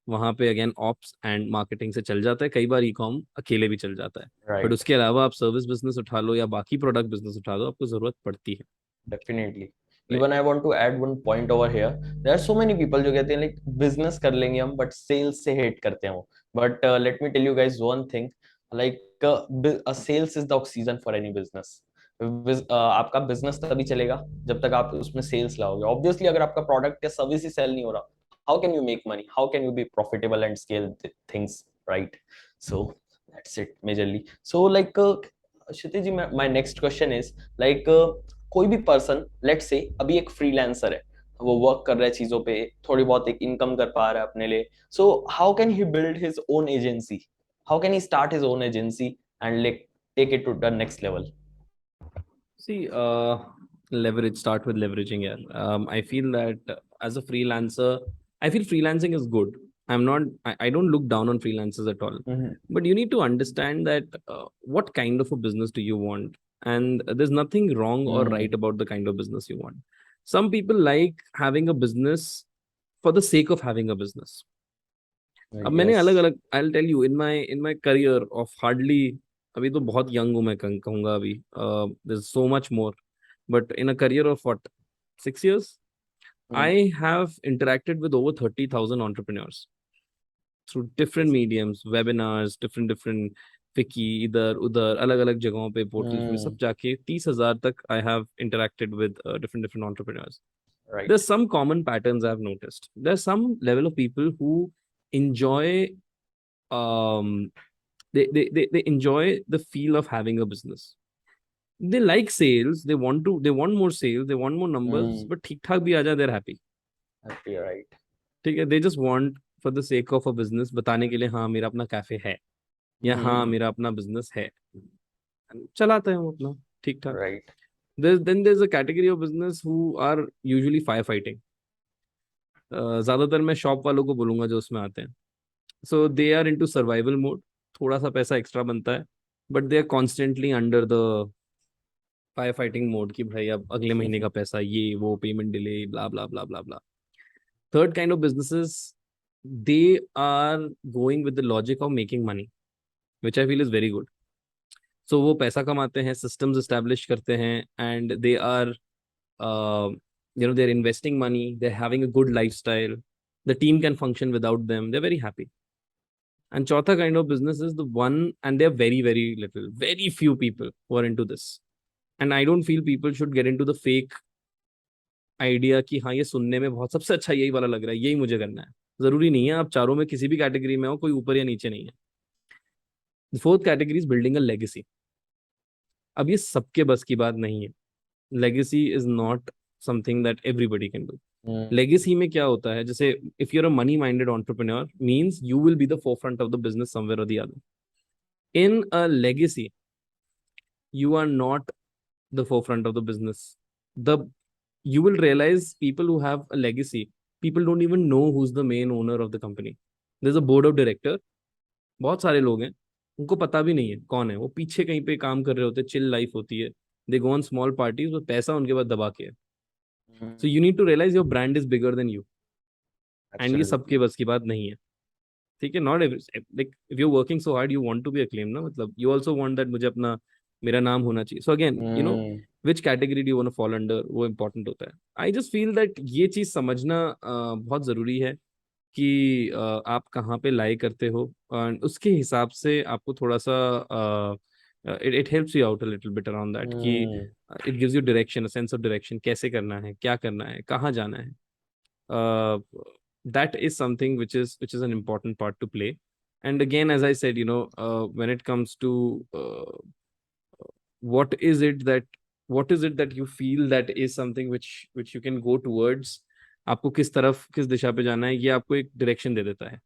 वहां पे अगेन ऑप्स एंड मार्केटिंग से चल जाता है. कई बार ई कॉम अकेले भी चल जाता है. But Right. उसके अलावा आप सर्विस बिजनेस उठा लो या बाकी प्रोडक्ट बिजनेस उठा लो, आपको जरूरत पड़ती है. Definitely. Right. Even I want to add one point over here. There are so many people जो कहते हैं like business कर लेंगे हम but sales से hate करते हैं वो. But let me tell you guys one thing. Like a sales is the oxygen for any business. आपका बिजनेस तभी चलेगा जब तक आप उसमें सेल्स लाओगे. ऑब्वियसली अगर आपका प्रोडक्ट या सर्विस ही सेल नहीं हो रहा, how can you make money, how can you be profitable and scale things, right? So that's it majorly. So like Kshitij ji, my next question is like कोई भी पर्सन लेट से अभी एक फ्रीलांसर है, वो वर्क कर रहा है चीजों पे, थोड़ी बहुत एक इनकम कर पा रहा है अपने लिए. So how can he build his own agency, how can he start his own agency and like take it to the next level? See, leverage, start with leveraging. Yeah. I feel that as a freelancer, I feel freelancing is good. I don't look down on freelancers at all. Mm-hmm. But you need to understand that what kind of a business do you want? And there's nothing wrong or right Mm, about the kind of business you want. Some people like having a business for the sake of having a business. अब मैंने अलग yes. अलग, I will tell you, in my career of hardly, अभी तो बहुत young हूँ मैं कहूंगा अभी, there is so much more. But in a career of what 6 years, Mm, I have interacted with over 30,000 entrepreneurs through different amazing. mediums, webinars, different wiki, इधर उधर अलग अलग जगहों पे पोर्टल्स में सब Mm, जाके 30,000 तक I have interacted with different entrepreneurs. right. There's some common patterns I've noticed. There's some level of people who enjoy um they enjoy the feel of having a business. They like sales, they want more sales, they want more numbers, Mm, but ठीक ठाक भी आ जाए, they're happy. happy, right. ठीक है, they just want for the sake of a business, बताने के लिए हाँ मेरा अपना कैफे है, या हाँ Mm, मेरा अपना बिजनेस है, चलाते हैं हम अपना ठीक ठाक. right. There's a category of business who are usually firefighting. ज्यादातर मैं शॉप वालों को बोलूंगा जो उसमें आते हैं. So they are into survival mode. थोड़ा सा पैसा एक्स्ट्रा बनता है, but they are constantly under the fire fighting mode कि भाई अब अगले महीने का पैसा, ये वो payment delay, blah blah blah blah blah. Third kind of businesses, they are going with the logic of making money, which I feel is very good. So वो पैसा कमाते हैं, सिस्टम्स एस्टेब्लिश करते हैं, and they are they are investing money, they are having a good lifestyle, the team can function without them, they are very happy. And chotha kind of business is the one, and they're very, very little, very few people who are into this. And I don't feel people should get into the fake idea कि हाँ ये सुनने में बहुत सबसे अच्छा यही वाला लग रहा है, यही मुझे करना है. जरूरी नहीं है आप चारों में किसी भी कैटेगरी में हो, कोई ऊपर या नीचे नहीं है। Fourth category is building a legacy. अब ये सबके बस की बात नहीं है। Legacy is not something that everybody can do. Hmm legacy में क्या होता है, जैसे if you're a money minded entrepreneur means you will be the forefront of the business somewhere or the other. In a legacy you are not the forefront of the business. The You will realize people who have a legacy, people don't even know who's the main owner of the company. There's a board of director, बहुत सारे लोग हैं, उनको पता भी नहीं है कौन है वो, पीछे कहीं पे काम कर रहे होते हैं, चिल लाइफ होती है, they go on small parties, वो पैसा उनके पास दबा के है। So you need to realise your brand is bigger than you, and ये सबके एब्सोल्युटली। बस की बात नहीं है। ठीक है, not like if you working so hard you want to be acclaim ना, मतलब यू आल्सो वांट दैट मुझे अपना मेरा नाम होना चाहिए। So again hmm which category do you want to fall under, वो इंपॉर्टेंट होता है। आई जस्ट फील दैट ये चीज समझना बहुत जरूरी है कि आप कहाँ पे लाई करते हो, और उसके हिसाब से आपको थोड़ा सा it helps you out a little bit around that कि hmm it gives you direction, a sense of direction, कैसे करना है, क्या करना है, कहाँ जाना है। uh, that is something which is an important part to play. And again, as I said, when it comes to what is it that what is it that you feel that is something which you can go towards, आपको किस तरफ किस दिशा पे जाना है, ये आपको एक डायरेक्शन दे देता है।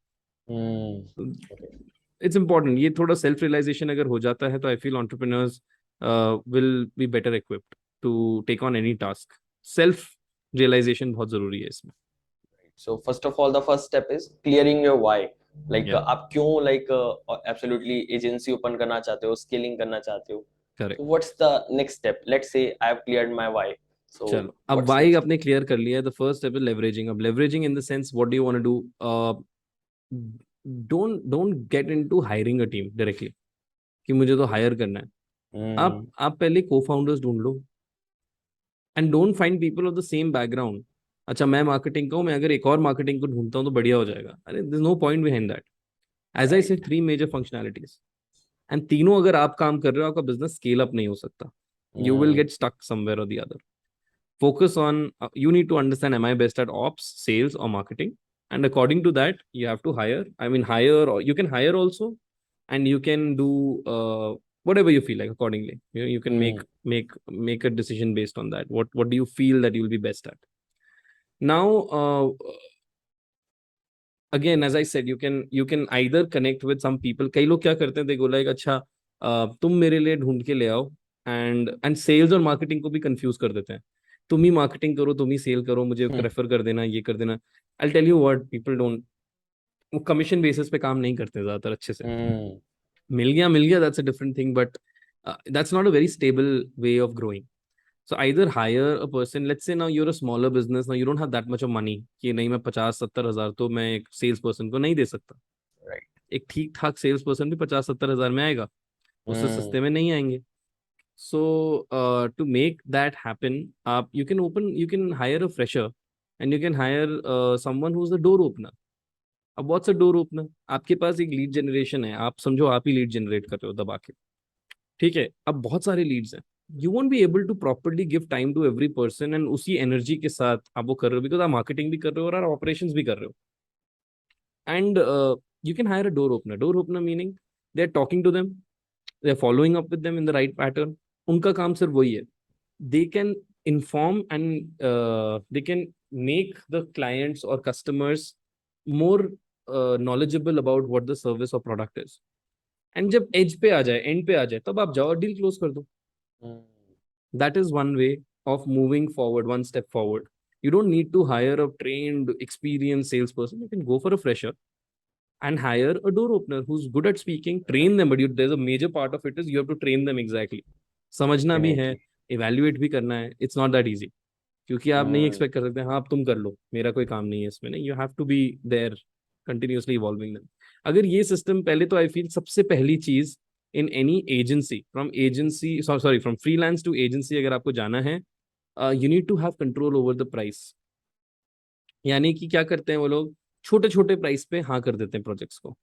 ओके। इट्स इंपॉर्टेंट, ये थोड़ा सेल्फ रियलाइजेशन अगर हो जाता है तो I feel entrepreneurs will be better equipped to take on any task. Self realisation बहुत जरूरी है इसमें। So first of all, the first step is clearing your why. Like या आप क्यों like absolutely agency open करना चाहते हो, scaling करना चाहते हो. So correct. what's the next step? Let's say I have cleared my why. So चलो, अब what's वाई next? आपने क्लियर कर लिया है, the first step is leveraging. अब leveraging in the sense what do you want to do, don't get into hiring a team directly कि मुझे तो हायर करना है। आप Hmm. आप पहले को फाउंडर्स ढूंढ लो, and don't find people of the same background. अच्छा, मैं मार्केटिंग का हूँ, मैं अगर एक और मार्केटिंग को ढूंढता हूँ तो बढ़िया हो जाएगा, अरे there is no point behind that. As I Right. Said, three major functionalities, and तीनों अगर आप काम कर रहे हो आपका बिजनेस स्केल अप नहीं हो सकता, you will Hmm. Get stuck somewhere or the other. Focus on you need to understand, am I best at ops, sales, or marketing? And according to that you have to hire. I mean, hire, or you can hire also, and you can do whatever you feel like accordingly. You can Hmm. make a decision based on that. What do you feel that you will be best at now? Again, as I said, you can either connect with some people. कई लोग क्या करते हैं, they go like, अच्छा तुम मेरे लिए ढूंढ के ले आओ, एंड सेल्स और मार्केटिंग को भी कंफ्यूज कर देते हैं। तुम ही मार्केटिंग करो, तुम ही सेल करो, मुझे Hmm. रेफर कर देना, ये कर देना। I tell you what, people don't, वो कमीशन बेसिस पे काम नहीं करते ज्यादातर अच्छे से। Hmm. मिल गया, that's a different thing, but that's not a very stable way of growing. So either hire a person, let's say now you're a smaller business, now you don't have that much of money कि नहीं मैं 50-70 हजार तो मैं एक sales person को नहीं दे सकता। Right. एक ठीक ठाक सेल्स पर्सन भी 50-70 हजार में आएगा, उससे Hmm. सस्ते में नहीं आएंगे। सो टू मेक दैट हैपन, आप you can hire a fresher, and you can hire someone who is the door opener. अब व्हाट्स अ डोर ओपनर? आपके पास एक लीड जनरेशन है, आप समझो आप ही लीड जनरेट कर रहे हो दबा के, ठीक है, अब बहुत सारे लीड्स हैं, you won't be able to properly give time to every person, and उसी एनर्जी के साथ आप वो कर रहे हो, बिकॉज आप मार्केटिंग भी कर रहे हो और आप ऑपरेशंस भी कर रहे हो। And you can hire a door opener. Door opener meaning they are talking to them, they are following up with them in the right pattern. उनका काम सिर्फ वही है, they can inform and they can make the clients or customers more knowledgeable about what the service or product is। And जब as पे आ जाए, and पे आ जाए, तब आप जाओ और डील क्लोज कर दो। Hmm. That is one way of moving forward, one step forward. You don't need to hire a trained, experienced salesperson. You can go for a fresher and hire a door opener who's good at speaking. Train them, but there's a major part of it is you have to train them exactly. समझना भी है, Definitely. evaluate भी करना है। It's not that easy, क्योंकि आप नहीं Hmm. Expect कर सकते हाँ अब तुम कर लो, मेरा कोई काम नहीं है इसमें, नहीं, you have to be there continuously evolving them. अगर ये सिस्टम पहले, तो आई फील सबसे पहली चीज in any agency, from agency sorry from freelance to agency अगर आपको जाना है, you need to have control over the price. यानी कि क्या करते हैं वो लोग, छोटे छोटे प्राइस पे हाँ कर देते हैं प्रोजेक्ट्स को।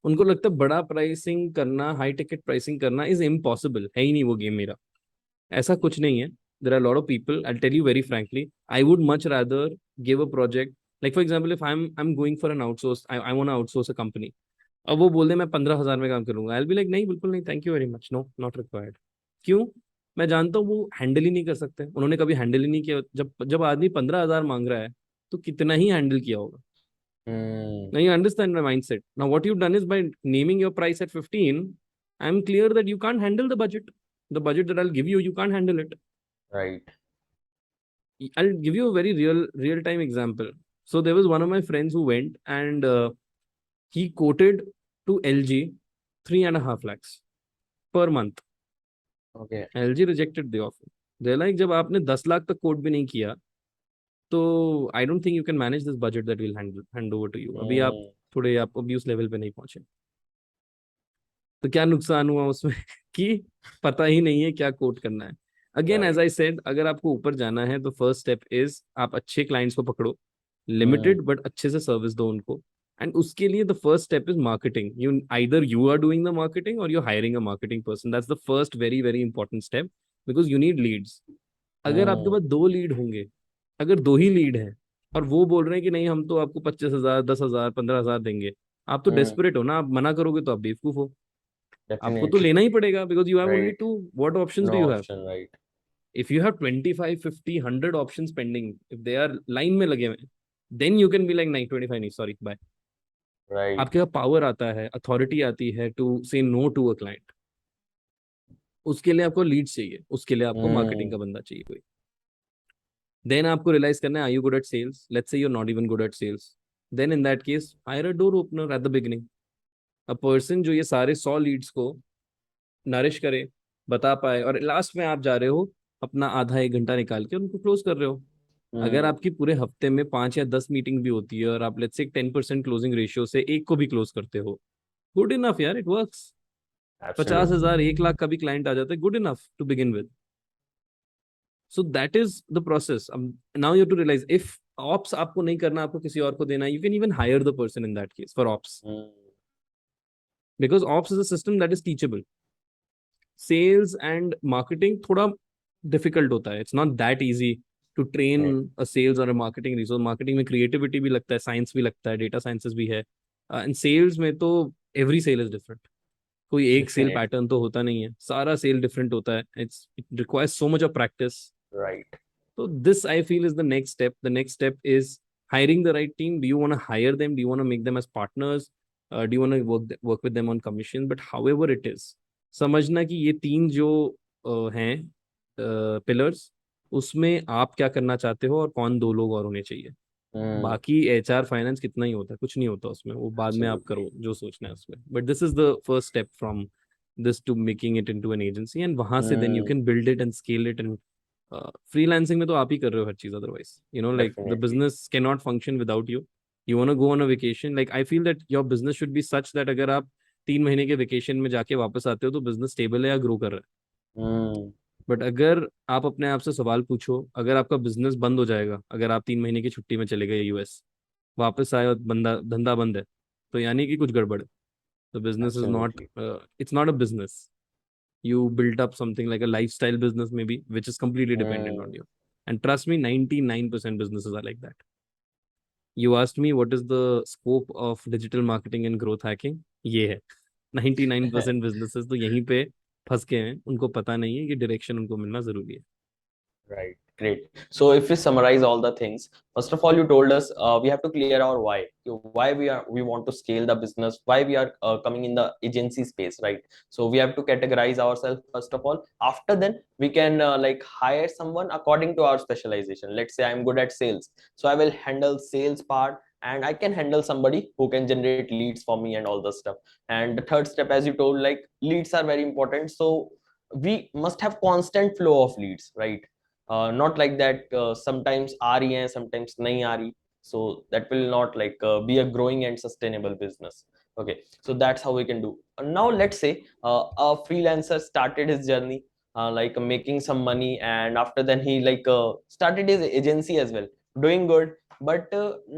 उनको लगता है बड़ा प्राइसिंग करना, हाई टिकट प्राइसिंग करना इज इम्पॉसिबल, है ही नहीं वो गेम मेरा। ऐसा कुछ नहीं है। There are lot of people, I tell you very frankly, I would much rather give a project Like for example, if I'm going for an outsource, I want to outsource a company. अब वो बोल दे मैं 15,000 में काम करूंगा, आई B like नहीं, बिल्कुल नहीं, thank you very much, no not required. क्यों? मैं जानता हूँ वो हैंडल ही नहीं कर सकते, उन्होंने कभी हैंडल ही नहीं किया. जब जब आदमी 15,000 मांग रहा है तो कितना ही हैंडल किया होगा. Hmm. Now you understand my mindset. Now what you've done is by naming your price at 15, I'm clear that you can't handle the budget. The budget that I'll give you, you can't handle it. Right. I'll give you a very real time example. So there was one of my friends who went and he quoted to LG 3.5 lakhs per month. Okay. LG rejected the offer. They're like, जब आपने 10 लाख तक coat भी नहीं किया तो I don't think you can manage this budget that we'll hand over to you. अभी आप Hmm. थोड़े आप अभी उस लेवल पे नहीं पहुंचे. तो क्या नुकसान हुआ उसमें कि पता ही नहीं है क्या कोट करना है. Again as Right. I said, अगर आपको ऊपर जाना है तो फर्स्ट स्टेप इज आप अच्छे क्लाइंट्स को पकड़ो, Hmm. लिमिटेड बट अच्छे से सर्विस दो उनको. एंड उसके लिए the first step is marketing. You are doing the marketing or you hiring a marketing person. That's the first very very important step, because you need leads. अगर आपके Hmm. पास 2 lead होंगे, अगर 2 ही lead है और वो बोल रहे हैं कि नहीं हम तो आपको 25,000, 10,000, 15,000 देंगे, आप तो Hmm. डेस्परेट हो ना. आप मना करोगे तो आप बेवकूफ हो. आपको तो Definitely. लेना ही पड़ेगा because you have only Right. Two. What options No do you have? option. Right. If you have 25, 50, 100 options pending, if they are line में लगे हुए, then you can be like नहीं, 25 नहीं, सॉरी, बाय. Right. आपके पास power आता है, authority आती है टू से नो टू अ क्लाइंट. उसके लिए आपको लीड चाहिए, उसके लिए आपको मार्केटिंग Hmm. का बंदा चाहिए कोई. देन आपको रियलाइज करना है, are you good at sales? Let's say you are not even good at sales. Then in that case hire a door opener at the beginning. A person जो ये सारे 100 लीड्स को नरिश करे, बता पाए, और लास्ट में आप जा रहे हो अपना आधा 1 घंटा निकाल के उनको क्लोज कर रहे हो. अगर Hmm. आपकी पूरे हफ्ते में 5 या 10 मीटिंग भी होती है और आप लेट्स से 10% क्लोजिंग रेशियो से एक को भी क्लोज करते हो, गुड इनफ यार, इट वर्क्स. पचास Absolutely. हजार 1 लाख का भी क्लाइंट आ जाता है, good enough to begin with. So that is the process. Now you to realise if ops आपको नहीं करना, आपको किसी और को देना, you can even hire the person in that case for ops, Hmm. Because ops is a system that is teachable. Sales and marketing थोड़ा difficult होता है. It's not that easy to train Right. A sales और a marketing resource. Marketing में creativity भी लगता है, science भी लगता है, डेटा साइंसेस भी है. एंड सेल्स में तो एवरी सेल इज डिफरेंट. कोई एक सेल Definitely. पैटर्न तो होता नहीं है, सारा सेल डिफरेंट होता है. It requires so much of practice. Right. So this I feel is the next step. The next step is hiring the right team. Do you want to hire them? Do you want to make them as partners? Do you want to work with them on commission? But however it is, समझना कि ये तीन जो हैं pillars, उसमें आप क्या करना चाहते हो और कौन 2 लोग और होने चाहिए. Hmm. बाकी HR फाइनेंस कितना ही होता है, कुछ नहीं होता उसमें, वो बाद में आप Absolutely. करो जो सोचना है उसमें. But this is the first step from this to making it into an agency, and वहां से then you Hmm. Can build it and scale it. And freelancing में तो आप ही कर रहे हो हर चीज, otherwise like the Definitely. Business can not function without you. You want to go on a vacation, like I feel that your business should be such that अगर आप 3 महीने के वेकेशन में जाके वापस आते हो तो बिजनेस स्टेबल है या ग्रो कर रहा है. Hmm. बट अगर आप अपने आप से सवाल पूछो, अगर आपका बिजनेस बंद हो जाएगा, अगर आप 3 महीने की छुट्टी में चले गए यूएस, वापस आए और बंदा धंधा बंद है, तो यानी कि कुछ गड़बड़ है. तो business is not, Absolutely. It's not a business. You built up something like a lifestyle business maybe, which is completely dependent on Hmm. you. And trust me, 99% businesses are like that. You asked me what is the scope of digital marketing and growth hacking. ये है 99% businesses तो यहीं पे फंस के हैं, उनको पता नहीं है, ये डायरेक्शन उनको मिलना जरूरी है. Right. Great. So if we summarize all the things, first of all, you told us we have to clear our why. Why we want to scale the business, why we are coming in the agency space, right? So we have to categorize ourselves first of all. After then, we can like hire someone according to our specialization. Let's say I'm good at sales, so I will handle sales part, and I can handle somebody who can generate leads for me and all the stuff. And the third step, as you told, like leads are very important. So we must have constant flow of leads, right? Not like that sometimes आ रही हैं sometimes नहीं आ रही, so that will not like be a growing and sustainable business. Okay, so that's how we can do. Now let's say a freelancer started his journey like making some money, and after then he like started his agency as well, doing good, but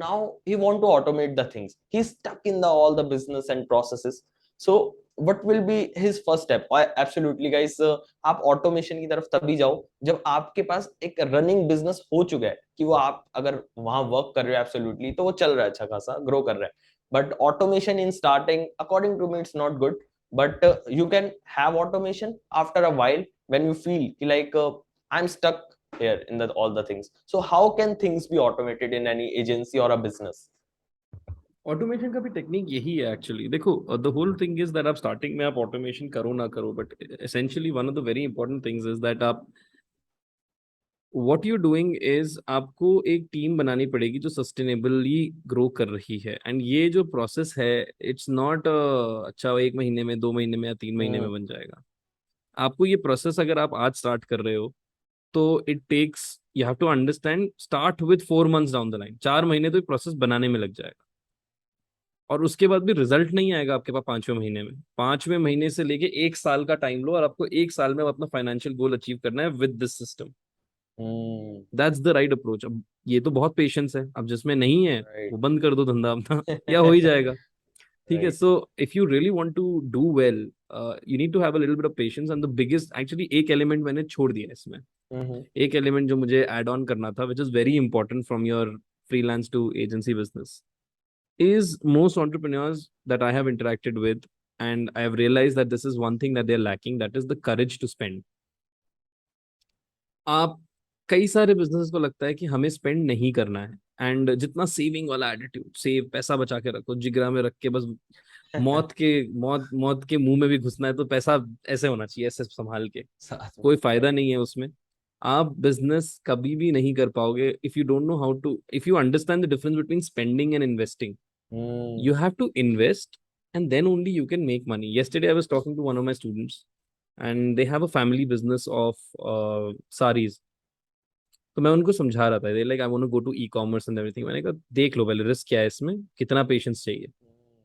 now he want to automate the things. He's stuck in the all the business and processes. So what will be his first step? Absolutely guys, आप automation की तरफ तभी जाओ जब आपके पास एक running business हो चुका है, कि वो आप अगर वहां वर्क कर रहे हो एब्सोल्युटली, तो वो चल रहा है, अच्छा खासा ग्रो कर रहा है. But automation in starting according to me it's not good. But you can have automation after a while when you feel like I'm stuck here in all the things. So how can things be automated in any agency or a business? Automation का भी technique यही है actually. देखो, the whole thing is that आप starting में आप automation करो ना करो, but essentially one of the very important things is that आप व्हाट यू डूइंग इज आपको एक टीम बनानी पड़ेगी जो सस्टेनेबली ग्रो कर रही है. एंड ये जो प्रोसेस है, इट्स नॉट अच्छा 1 महीने में, 2 महीने में या 3 महीने में बन जाएगा. आपको ये प्रोसेस अगर आप आज स्टार्ट कर रहे हो, तो it takes, you have to understand, start with 4 months down the line. 4 महीने तो प्रोसेस बनाने में लग जाएगा, और उसके बाद भी रिजल्ट नहीं आएगा आपके पास 5वें महीने में. 5वें महीने से लेके 1 साल का टाइम लो, और आपको 1 साल में अपना फाइनेंशियल गोल अचीव करना है with this system. That's the right approach. अब ये तो बहुत पेशेंस है, अब जिसमें नहीं है Right. वो बंद कर दो धंधा अपना या हो ही जाएगा. ठीक है. Right. So if you really want to do well, you need to have a little bit of patience. And the biggest, actually एक एलिमेंट मैंने छोड़ दिया इसमें. Mm-hmm. एक एलिमेंट जो मुझे ऐड ऑन करना था, which is very important from your freelance to agency business, is most entrepreneurs that I have interacted with, and I have realized that this is one thing that they're lacking, that is the courage to spend. आप, कई सारे business को लगता है कि हमें spend नहीं करना है, एंड जितना सेविंग वाला एटीट्यूड, सेव, पैसा बचा के रखो, जिगरा में रख के बस मौत के मुंह में भी घुसना है तो पैसा ऐसे होना चाहिए, ऐसे संभाल के. साथ में. कोई फायदा Right. नहीं है उसमें. आप बिजनेस कभी भी नहीं कर पाओगे if you don't know how to, if you understand the difference between spending and investing. Mm. You have to invest, and then only you can make money. Yesterday I was talking to one of my students, and they have a family business of saris. तो मैं उनको समझा रहा था, like I want to go to e commerce and everything. मैंने कहा देख लो पहले रिस्क क्या है इसमें, कितना पेशेंस चाहिए.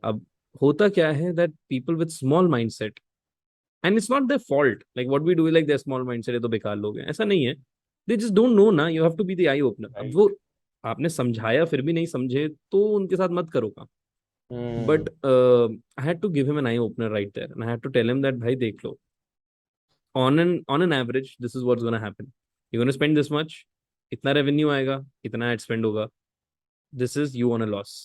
अब होता क्या है that people with small mindset, and it's not their fault, like what we do like their small mindset, ये तो बेकार लोग हैं, ऐसा नहीं है. दे जस्ट डोंट नो ना, you have to be the eye opener. अब Right. वो आपने समझाया फिर भी नहीं समझे, तो उनके साथ मत करो काम. Mm. But I had to give him an eye opener right there, and I had to tell him that, भाई देख लो, on an average, this is what's gonna happen. You're gonna spend this much, इतना revenue आएगा, इतना ad spend होगा. This is you on a loss.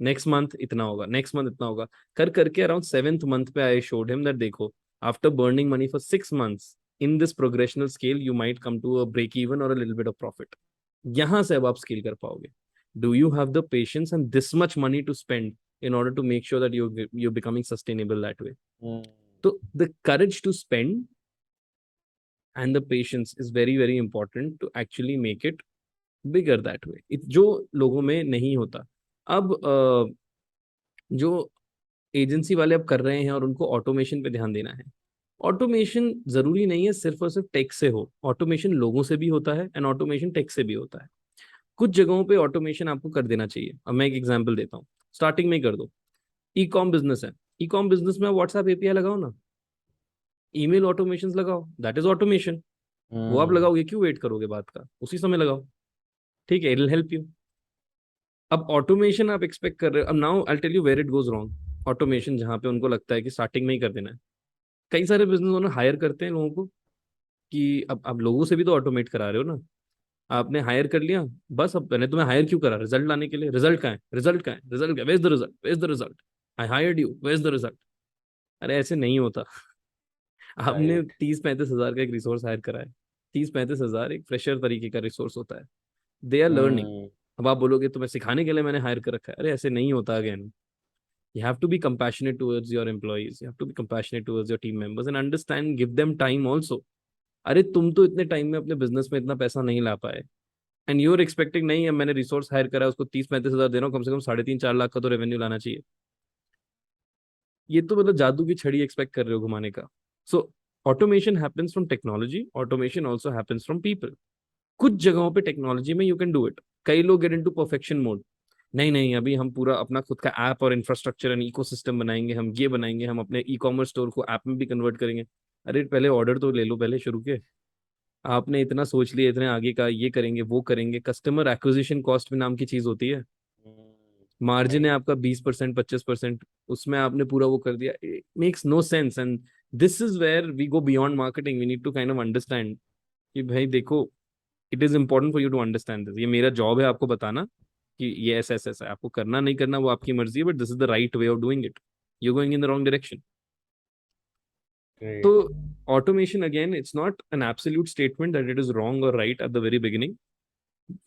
Next month इतना होगा, next month इतना होगा. कर करके around 7th month पे I showed him that देखो, after burning money for 6 months, in this progressional scale, you might come to a break even or a little bit of profit. यहाँ से अब आप स्केल कर पाओगे. Do you have the patience and this much money to spend in order to make sure that you're becoming sustainable that way? Mm. So the courage to spend and the patience is very very important to actually make it bigger that way. जो लोगों में नहीं होता. अब जो agency वाले अब कर रहे हैं और उनको ऑटोमेशन पे ध्यान देना है. ऑटोमेशन जरूरी नहीं है सिर्फ और सिर्फ टेक से हो. ऑटोमेशन लोगों से भी होता है, एंड ऑटोमेशन टेक से भी होता है. कुछ जगहों पे ऑटोमेशन आपको कर देना चाहिए. अब मैं एक एग्जांपल देता हूँ, स्टार्टिंग में ही कर दो. ई कॉम बिजनेस है, ई कॉम बिजनेस में व्हाट्सएप एपीआई लगाओ ना, ईमेल ऑटोमेशन लगाओ, दैट इज ऑटोमेशन. वो आप Mm. लगाओगे, क्यों वेट करोगे बात का, उसी समय लगाओ. ठीक है, इट विल हेल्प यू. अब ऑटोमेशन आप एक्सपेक्ट कर रहे हो, अब now I tell you where it goes wrong. Automation जहाँ पे उनको लगता है कि स्टार्टिंग में ही कर देना है, कई सारे बिजनेस ओनर हायर करते हैं लोगों को कि अब लोगों से भी तो ऑटोमेट करा रहे हो ना. आपने हायर कर लिया, बस अब मैंने तुम्हें हायर क्यों करा, रिजल्ट लाने के लिए. रिजल्ट कहाँ है, रिजल्ट कहाँ है, रिजल्ट क्या, where is the result, where is the result, I hired you, where is the result. अरे ऐसे नहीं होता. आपने Right. 30-35 हजार का एक रिसोर्स हायर करा है. 30-35 हजार एक फ्रेशर तरीके का रिसोर्स होता है. They are learning. Mm. अब आप बोलोगे तुम्हें सिखाने के लिए मैंने हायर कर रखा है, अरे ऐसे नहीं होता. Again, you have to be compassionate towards your employees, you have to be compassionate towards your team members and understand, give them time also. अरे तुम तो इतने टाइम में अपने बिजनेस में इतना पैसा नहीं ला पाए, एंड यू आर एक्सपेक्टिंग, नहीं अब मैंने रिसोर्स हायर करा है, उसको 30-35 हजार दे रहा हूँ, कम से कम 3.5-4 लाख का तो रेवेन्यू लाना चाहिए. ये तो मतलब जादू की छड़ी एक्सपेक्ट कर रहे हो घुमाने का. So automation happens from technology, automation also happens from people. कुछ जगहों पे टेक्नोलॉजी में यू कैन डू इट. कई लोग गेट इनटू परफेक्शन मोड. नहीं नहीं, अभी हम पूरा अपना खुद का ऐप और इंफ्रास्ट्रक्चर एंड इकोसिस्टम बनाएंगे, हम ये बनाएंगे, हम अपने ई कॉमर्स स्टोर को ऐप में भी कन्वर्ट करेंगे. अरे पहले ऑर्डर तो ले लो पहले शुरू के. आपने इतना सोच लिया, इतने आगे का ये करेंगे वो करेंगे, कस्टमर एक्विजिशन कॉस्ट भी नाम की चीज होती है. मार्जिन है आपका 20%, 25%, उसमें आपने पूरा वो कर दिया. It makes no sense. And this is where we go beyond marketing. We need to kind of understand कि भाई देखो, it is important for you to understand this. ये मेरा जॉब है आपको बताना कि ये ऐसा ऐसा ऐसा है. आपको करना नहीं करना वो आपकी मर्जी है, but this is the right way of doing it. You going in the wrong direction. तो Great. automation, again, it's not an absolute statement that it is wrong or right at the very beginning.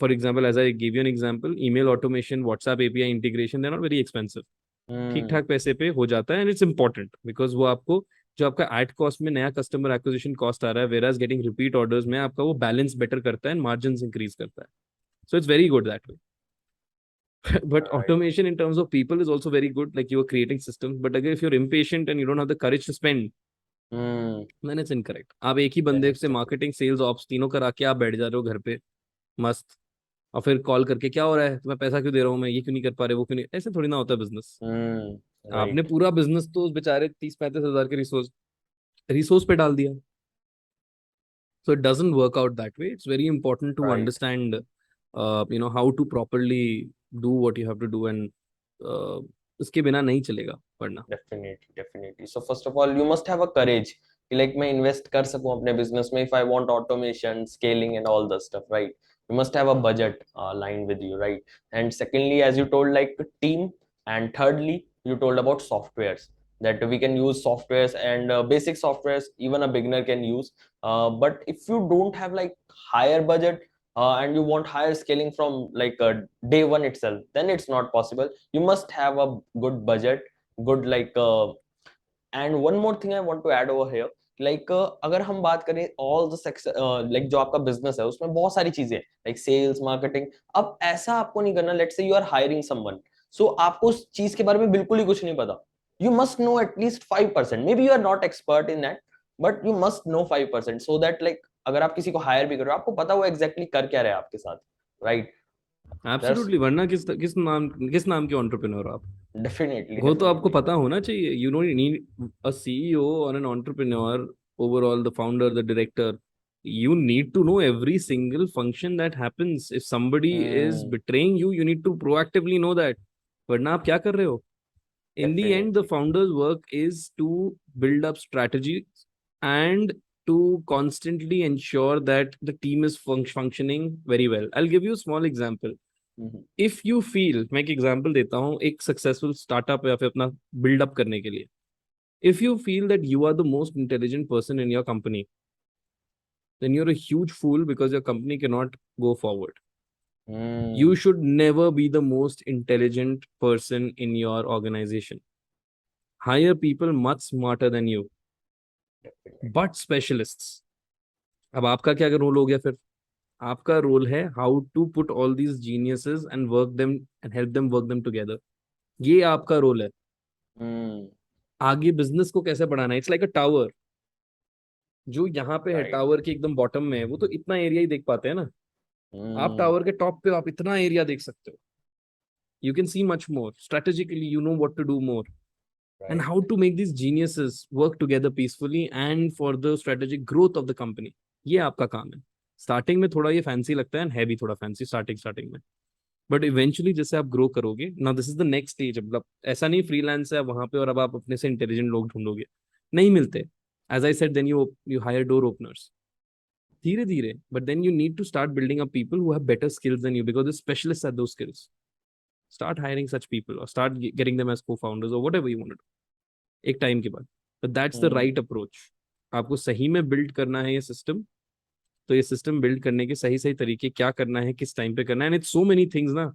For example, as I gave you an example, email automation, WhatsApp API integration, they're not very expensive. ठीक Hmm. ठाक पैसे पे हो जाता है. And it's important because वो आपको जो आपका एड कॉस्ट में नया कस्टमर एक्विजिशन कॉस्ट आ रहा है, वेराज गेटिंग रिपीट ऑर्डर्स में आपका वो बैलेंस बेटर करता है एंड मार्जिन इंक्रीज करता है. So it's very good that way. But Right. automation in terms of people is also very good. Like you are creating systems, but again, if you're impatient and you don't have the courage to spend, Hmm. then it's incorrect. आप एक ही Then बंदे it's से different. Marketing, sales, ops तीनों करा के आप बैठ जा रहे हो घर पे मस्त, और फिर कॉल करके क्या हो रहा है, तुम्हें पैसा क्यों दे रहा हूँ मैं, ये क्यों नहीं कर पा रहे, वो क्यों नहीं. ऐसे थोड़ी ना होता है बिजनेस. Hmm. आपने Right. पूरा बिजनेस तो उस बेचारे 30-35 हजार के रिसोर्स रिसोर्स पे डाल दिया. So it doesn't work out that way. It's very important to Right. understand, how to properly do what you have to do, and uh, इसके बिना नहीं चलेगा वरना. Definitely, definitely. So first of all, you must have a courage कि like मैं invest कर सकूं अपने business में if I want automation, scaling and all the stuff, right? You must have a budget line with you, right? And secondly, as you told, like team, and thirdly, you told about softwares that we can use softwares and basic softwares even a beginner can use. But if you don't have like higher budget and you want higher scaling from like day one itself, then it's not possible. You must have a good budget, good like and one more thing I want to add over here, like अगर हम बात करें all the sex like जो आपका business है उसमें बहुत सारी चीजें like sales, marketing. अब ऐसा आपको नहीं करना, let's say you are hiring someone, so आपको उस चीज के बारे में बिल्कुल ही कुछ नहीं पता. You must know at least 5%. Maybe you are not expert in that, but you must know 5% so that like अगर आप किसी को हायर भी कर रहे हो आपको पता वो exactly कर क्या रहे हैं आपके साथ, right? There's absolutely. वरना किस नाम के एंटरप्रेन्योर आप. definitely, वो तो आपको definitely. पता होना चाहिए. You don't need a CEO or an entrepreneur, overall the founder, the director. You need to know every single function that happens. If somebody is Hmm, betraying you, you need to proactively know that. वरना आप क्या कर रहे हो. In the end, the definitely. founder's work is to build up strategies and to constantly ensure that the team is functioning very well. I'll give you a small example. Mhm. If you feel, मैं एक example देता हूँ एक successful startup या फिर अपना buildup करने के लिए. If you feel that you are the most intelligent person in your company, then you're a huge fool because your company cannot go forward. You Hmm, should never be the most intelligent person in your organization. Hire people much smarter than you, definitely. but specialists. अब आपका क्या role हो गया फिर. आपका role है how to put all these geniuses and work them and help them work them together. ये आपका रोल है. Hmm, आगे बिजनेस को कैसे बढ़ाना है. It's like a tower. जो यहाँ पे है right. टावर के एकदम बॉटम में है, वो तो इतना एरिया ही देख पाते हैं ना. आप Hmm, टावर के टॉप पे आप इतना एरिया देख सकते हो. You can see much more strategically. You know what to do more and right. How to make this geniuses work together peacefully and for the strategic growth of the company. ये आपका काम है. Starting में थोड़ा ये fancy लगता है, भी थोड़ा फैंसी स्टार्टिंग स्टार्टिंग में. बट इवेंचुअली जैसे आप ग्रो करोगे ना, this is the next stage. मतलब ऐसा नहीं फ्रीलांस है वहां पे और अब आप अपने से इंटेलिजेंट लोग ढूंढोगे, नहीं मिलते. As I said, then you hire door openers धीरे धीरे. But then you need to start building up people who have better skills than you because the specialists at those skills. Start hiring such people or start getting them as co-founders or whatever you want to do एक time के बाद. but that's the Hmm, right approach. आपको सही में build करना है ये system. तो ये सिस्टम बिल्ड करने के सही सही तरीके क्या करना है, किस टाइम पे करना है. And it's so many things ना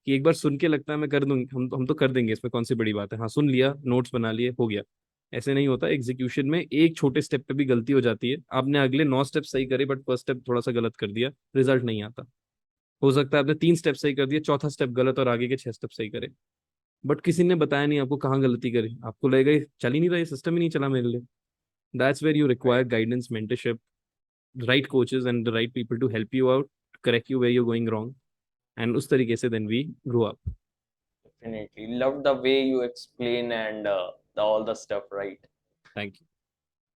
कि एक बार सुन के लगता है मैं कर दूंगी, हम तो कर देंगे, इसमें कौन सी बड़ी बात है. हाँ, सुन लिया, नोट्स बना लिए, हो गया. ऐसे नहीं होता. एग्जीक्यूशन में एक छोटे स्टेप पे भी गलती हो जाती है. आपने अगले 9 स्टेप सही करे बट फर्स्ट स्टेप थोड़ा सा गलत कर दिया, रिजल्ट नहीं आता. हो सकता है आपने 3 स्टेप सही कर दिया, चौथा स्टेप गलत और आगे के 6 स्टेप सही करे. बट किसी ने बताया नहीं आपको कहाँ गलती करी. आपको लगेगा ये चल ही नहीं रहा, ये सिस्टम ही नहीं चला मेरे लिए. That's where you require right. Guidance, mentorship, right coaches and the right people to help you out, correct you where you're going wrong, and उस तरीके से then we grow up. Definitely. Love the way you explain and all the stuff, right? Thank you.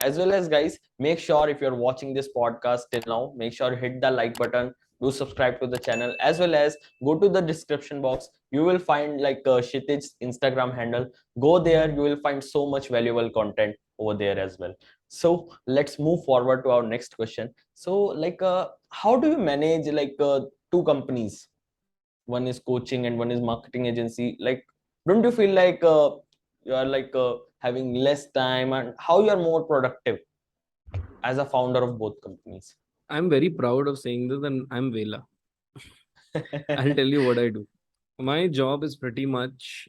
As well as, guys, make sure if you're watching this podcast till now, make sure hit the like button, do subscribe to the channel, as well as go to the description box. You will find like Kshitij's Instagram handle. Go there, you will find so much valuable content over there as well. So let's move forward to our next question. So like how do you manage like two companies? One is coaching and one is marketing agency. Like, don't you feel like you are like having less time, and how you are more productive as a founder of both companies? I'm very proud of saying this, and I'm Vela. I'll tell you what I do. My job is pretty much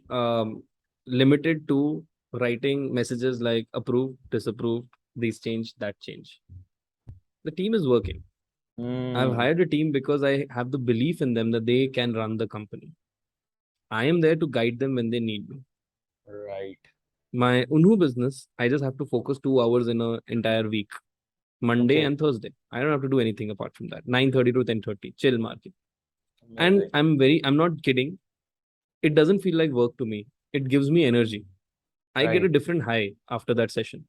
limited to writing messages like approved, disapproved, these change, that change. The team is working. I've Hmm. hired a team because I have the belief in them that they can run the company. I am there to guide them when they need me. Right. My Unhu business, I just have to focus 2 hours in an entire week, Monday Okay. and Thursday. I don't have to do anything apart from that. 9:30 to 10:30, chill market. And Amazing. I'm not kidding. It doesn't feel like work to me. It gives me energy. I get a Right. different high after that session.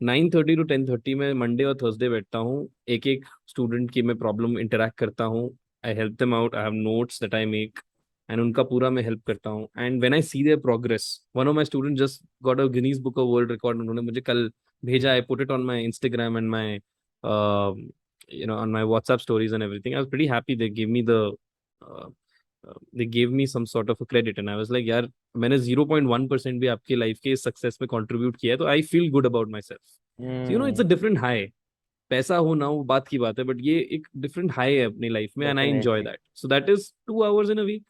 9:30 to 10:30 में Monday और Thursday बैठता हूँ, एक एक student की मैं problem interact करता हूँ. I help them out. I have notes that I make and उनका पूरा मैं हेल्प करता हूँ. And when I see their progress, one of my student just got a Guinness book of world record. उन्होंने मुझे कल भेजा. I put it on my Instagram and my on my WhatsApp stories and everything. I was pretty happy. Uh, they gave me some sort of a credit and I was like, यार मैंने 0.1% भी आपकी life के success में contribute किया है, तो I feel good about my self. So it's a Hmm. Different high. पैसा हो ना हो बात की बात है, बट ये एक डिफरेंट हाई है अपनी लाइफ में and I enjoy Definitely. That. So that is 2 hours in a week.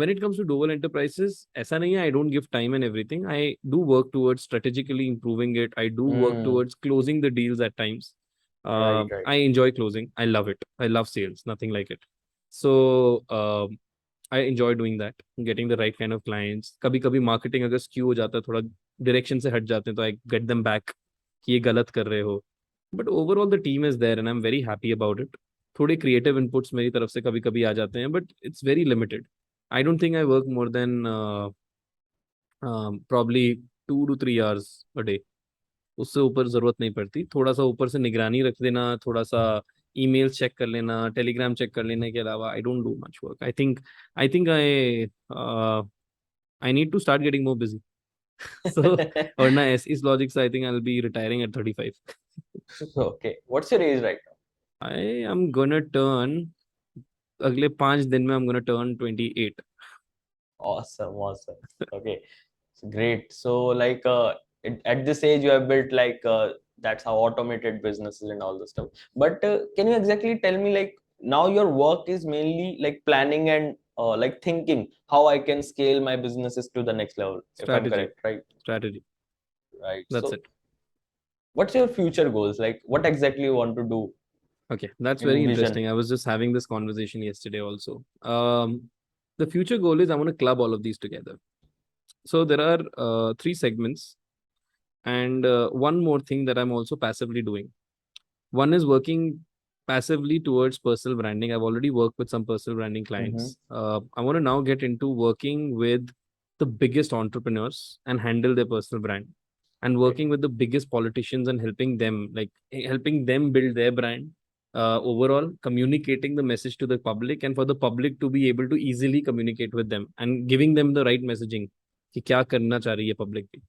When it comes to Doval Enterprises, ऐसा नहीं है I don't give time and everything. I do work towards strategically improving it. I do work Hmm. towards closing the deals at times. Right. Right. I enjoy closing. I love it. I love sales. Nothing like it. So I enjoy doing that, getting the right kind of clients. कभी कभी marketing अगर skew हो जाता है, थोड़ा direction से हट जाते हैं, तो I get them back कि ये गलत कर रहे हो. But overall the team is there and I'm very happy about it. थोड़े creative inputs मेरी तरफ से कभी कभी आ जाते हैं, but it's very limited. I don't think I work more than probably 2 to 3 hours a day. उससे ऊपर जरूरत नहीं पड़ती. थोड़ा सा ऊपर से निगरानी रख देना, थोड़ा सा ईमेल चेक कर लेना, टेलीग्राम चेक कर लेने के अलावा I don't do much work. I need to start getting more busy. So वरना इस लॉजिक से I think I will be retiring at 35. Okay. What's your age right now? I am gonna turn अगले 5 दिन में I am gonna turn 28. Awesome. Awesome. Okay. Great. So, like, at this age, you have built like that's how automated businesses and all this stuff. But can you exactly tell me, like, now your work is mainly like planning and like thinking how I can scale my businesses to the next level, if I'm Strategy. correct, right? Strategy. Right. That's So, it. what's your future goals? Like, what exactly you want to do Okay, that's very in vision? interesting. I was just having this conversation yesterday also. The future goal is I want to club all of these together. So there are three segments, and one more thing that I'm also passively doing. One is working passively towards personal branding. I've already worked with some personal branding Mm-hmm. clients. I want to now get into working with the biggest entrepreneurs and handle their personal brand, and Okay. working with the biggest politicians and helping them, like helping them build their brand. Overall, communicating the message to the public and for the public to be able to easily communicate with them and giving them the right messaging कि क्या करना चाह रही है public.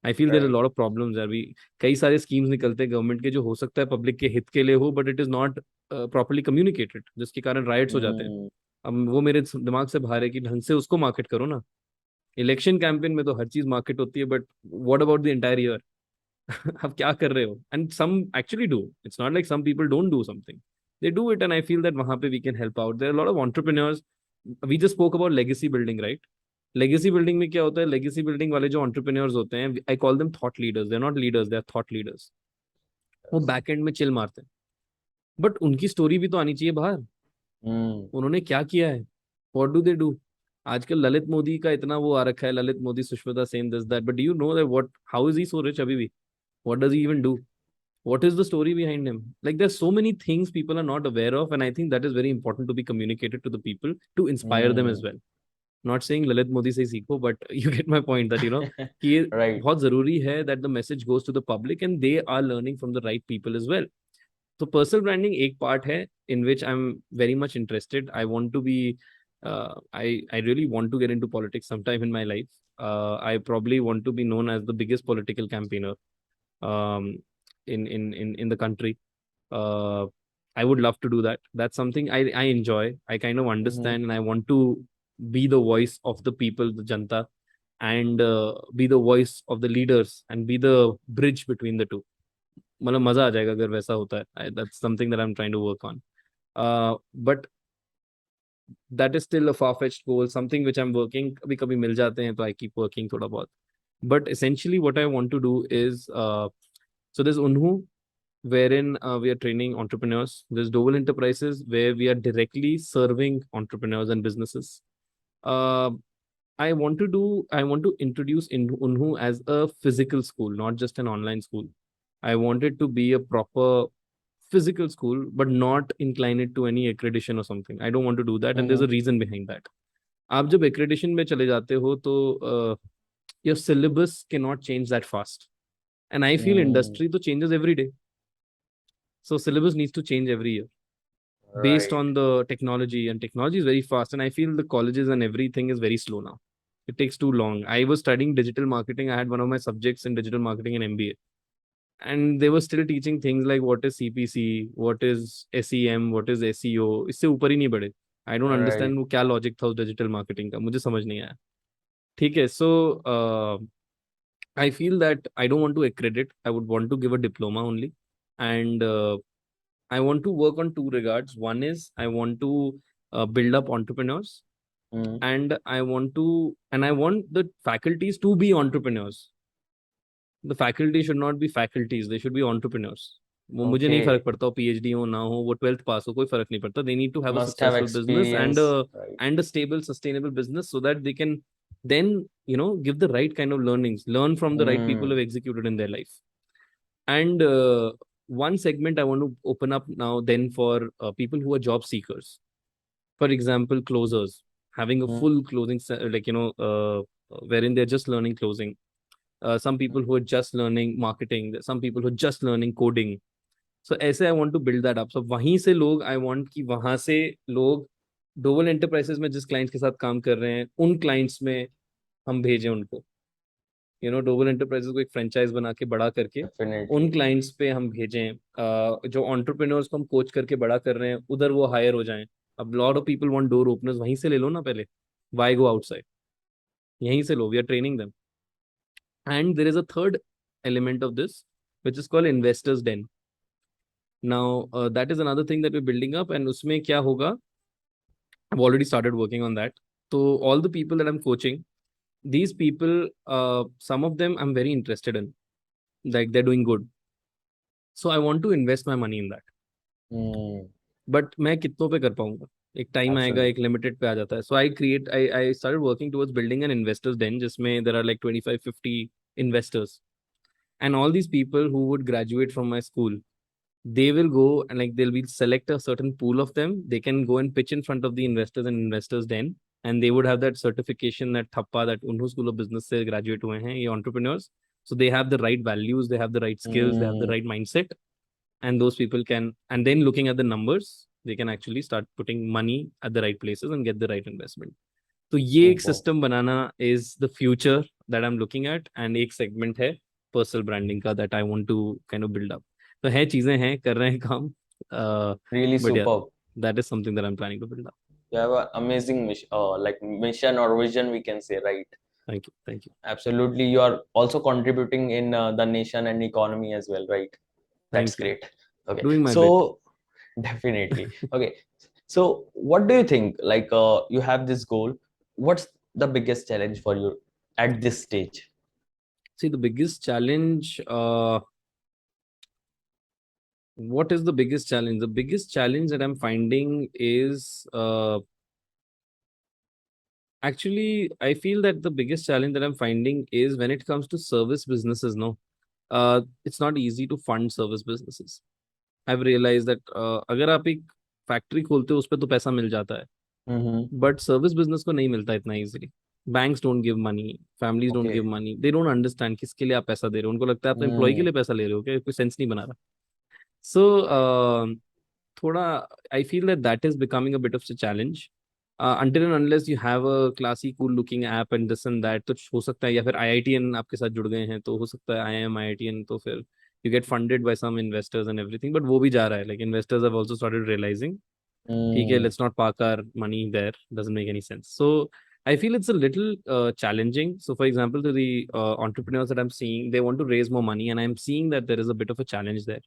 I feel there are Right. Lot of problems यार. भी कई सारे स्कीम्स निकलते हैं गवर्नमेंट के जो हो सकता है पब्लिक के हित के लिए हो, but it is not properly communicated, जिसके कारण राइट्स हो जाते हैं. Mm, अब वो मेरे दिमाग से बाहर है कि ढंग से उसको मार्केट करो ना. इलेक्शन कैंपेन में तो हर चीज मार्केट होती है, but what about the entire year? आप क्या कर रहे हो? And some actually do. It's not like some people don't do something. They do it and I feel that वहां पे we can help out. There are lot of entrepreneurs. We just spoke about legacy building, right? Legacy building में क्या होता है? Legacy building वाले जो entrepreneurs होते हैं, I call them thought leaders. They are not leaders, they are thought leaders. वो yes. Back end में चिल मारते हैं, बट उनकी स्टोरी भी तो आनी चाहिए बाहर. Mm, उन्होंने क्या किया है? What do they do? आजकल ललित मोदी का इतना वो आ रखा है, Lalit Modi, Sushmita Sen, this that, but you know that what, how is he so rich अभी भी? What does he even do? What is the story behind him? Like there's so many things people are not aware of, and I think that is very important to be communicated to the people to inspire them as mm. well. Not saying Lalit Modi से ही सीखो, but you get my point that कि ये Right. बहुत जरूरी है that the message goes to the public and they are learning from the right people as well. तो personal branding एक part है in which I'm very much interested. I want to be I really want to get into politics sometime in my life. I probably want to be known as the biggest political campaigner um, in the country. uh, I would love to do that. That's something I enjoy. I kind of Mm-hmm. understand, and I want to be the voice of the people, the janta, and be the voice of the leaders and be the bridge between the two. मतलब मजा आ जाएगा अगर वैसा होता है. That's something that I'm trying to work on. But that is still a far-fetched goal, something which I'm working. कभी कभी मिल जाते हैं तो I keep working थोड़ा बहुत. But essentially, what I want to do is so there's Unhu, wherein we are training entrepreneurs. There's Doval Enterprises, where we are directly serving entrepreneurs and businesses. Uh, I want to introduce Unhu as a physical school, not just an online school. I want it to be a proper physical school, but not incline it to any accreditation or something. I don't want to do that, and there's a Mm-hmm. reason behind that. आप जब accreditation में चले जाते हो तो your syllabus cannot change that fast. And I feel Mm. industry to changes every day. So syllabus needs to change every year based Right. on the technology, and technology is very fast. And I feel the colleges and everything is very slow now. It takes too long. I was studying digital marketing. I had one of my subjects in digital marketing and MBA. And they were still teaching things like what is CPC, what is SEM, what is SEO. इससे ऊपर ही नहीं बढ़े. I don't Right. understand वो क्या logic था उस digital marketing का. मुझे समझ नहीं आया. ठीक है. So I feel that I don't want to accredit. I would want to give a diploma only. And I want to work on two regards. One is I want to build up entrepreneurs, Mm. and I want the faculties to be entrepreneurs. The faculty should not be faculties. They should be entrepreneurs. वो मुझे नहीं फर्क Okay. पड़ता हो PhD हो ना हो वो 12th पास हो कोई फर्क नहीं पड़ता. They need to have a Must have successful business experience. Right. and a stable sustainable business so that they can then give the right kind of learnings, learn from the right people who Mm. have executed in their life. And one segment I want to open up now then for people who are job seekers. For example, closers having a Mm. full closing wherein they're just learning closing. Some people who are just learning marketing, some people who are just learning coding. So ऐसे I want to build that up. So वहीं से लोग I want कि वहां से लोग Doval enterprises में जिस क्लाइंट्स के साथ काम कर रहे हैं उन क्लाइंट्स में हम भेजें उनको. डोवल एंटरप्राइजेस को एक फ्रेंचाइज बना के बड़ा करके उन Definitely. क्लाइंट्स पे हम भेजें. जो एंटरप्रेन्योर्स को हम कोच करके बड़ा कर रहे हैं उधर वो हायर हो जाएं. अब lot of people want door openers, वहीं से ले लो ना पहले. Why go outside? यहीं से लो. We are training them. And there is a third element of this which is called investors den. Now that is another thing that we're building up, and उसमें क्या होगा? I've already started working on that. So all the people that I'm coaching, these people, some of them I'm very interested in, like they're doing good. So I want to invest my money in that. Mm. But मैं कितनों पे कर पाऊंगा? एक time आएगा, एक Absolutely. Limited पे आ जाता है. So I started working towards building an investors den जिसमें there are like 25-50 investors, and all these people who would graduate from my school, they will go and like they'll be select a certain pool of them. They can go and pitch in front of the investors and investors then, and they would have that certification, that thappa, that उन्होंने school of business से graduate हुए हैं ये entrepreneurs. So they have the right values, they have the right skills, they have the Mm. right mindset, and those people can, and then looking at the numbers, they can actually start putting money at the right places and get the right investment. तो ये एक Super. System banana is the future that I'm looking at, and एक segment है personal branding का that I want to kind of build up. तो है चीजें हैं, कर रहे हैं काम. Really But yeah, superb. that is something that I'm planning to build up. You have an amazing mission, like mission or vision, we can say, right? Thank you. Thank you. Absolutely. You are also contributing in the nation and economy as well, right? That's Thank you. great. Okay. Doing my bit. So definitely. Okay. So what do you think? Like you have this goal. What's the biggest challenge for you at this stage? See, the biggest challenge, what is the biggest challenge? The biggest challenge that I'm finding is actually, I feel that the biggest challenge that I'm finding is when it comes to service businesses, no, it's not easy to fund service businesses. I've realized that अगर आप एक factory खोलते हो उस पर तो पैसा मिल जाता है. बट सर्विस बिजनेस को नहीं मिलता इतना easily. Banks don't give money, families don't okay. Give money, they don't understand किसके लिए आप पैसा दे रहे हो. उनको लगता है आप एम्प्लॉय के हम्म. लिए पैसा ले रहे हो, क्या कोई सेंस नहीं बना रहा. सो थोड़ा आई feel that that is becoming a bit of a challenge. until and unless you have a classy cool looking app and this and that, तो हो सकता है, या फिर IITN आपके साथ जुड़ गए हैं तो हो सकता है IIM IITN, तो फिर you get funded by some investors and everything. But वो भी जा रहा है, like investors have also started realizing, ठीक है, हम्म. let's not park our money there, doesn't make any sense. So I feel it's a little challenging. So for example, to the entrepreneurs that I'm seeing, they want to raise more money, and I'm seeing that there is a bit of a challenge there.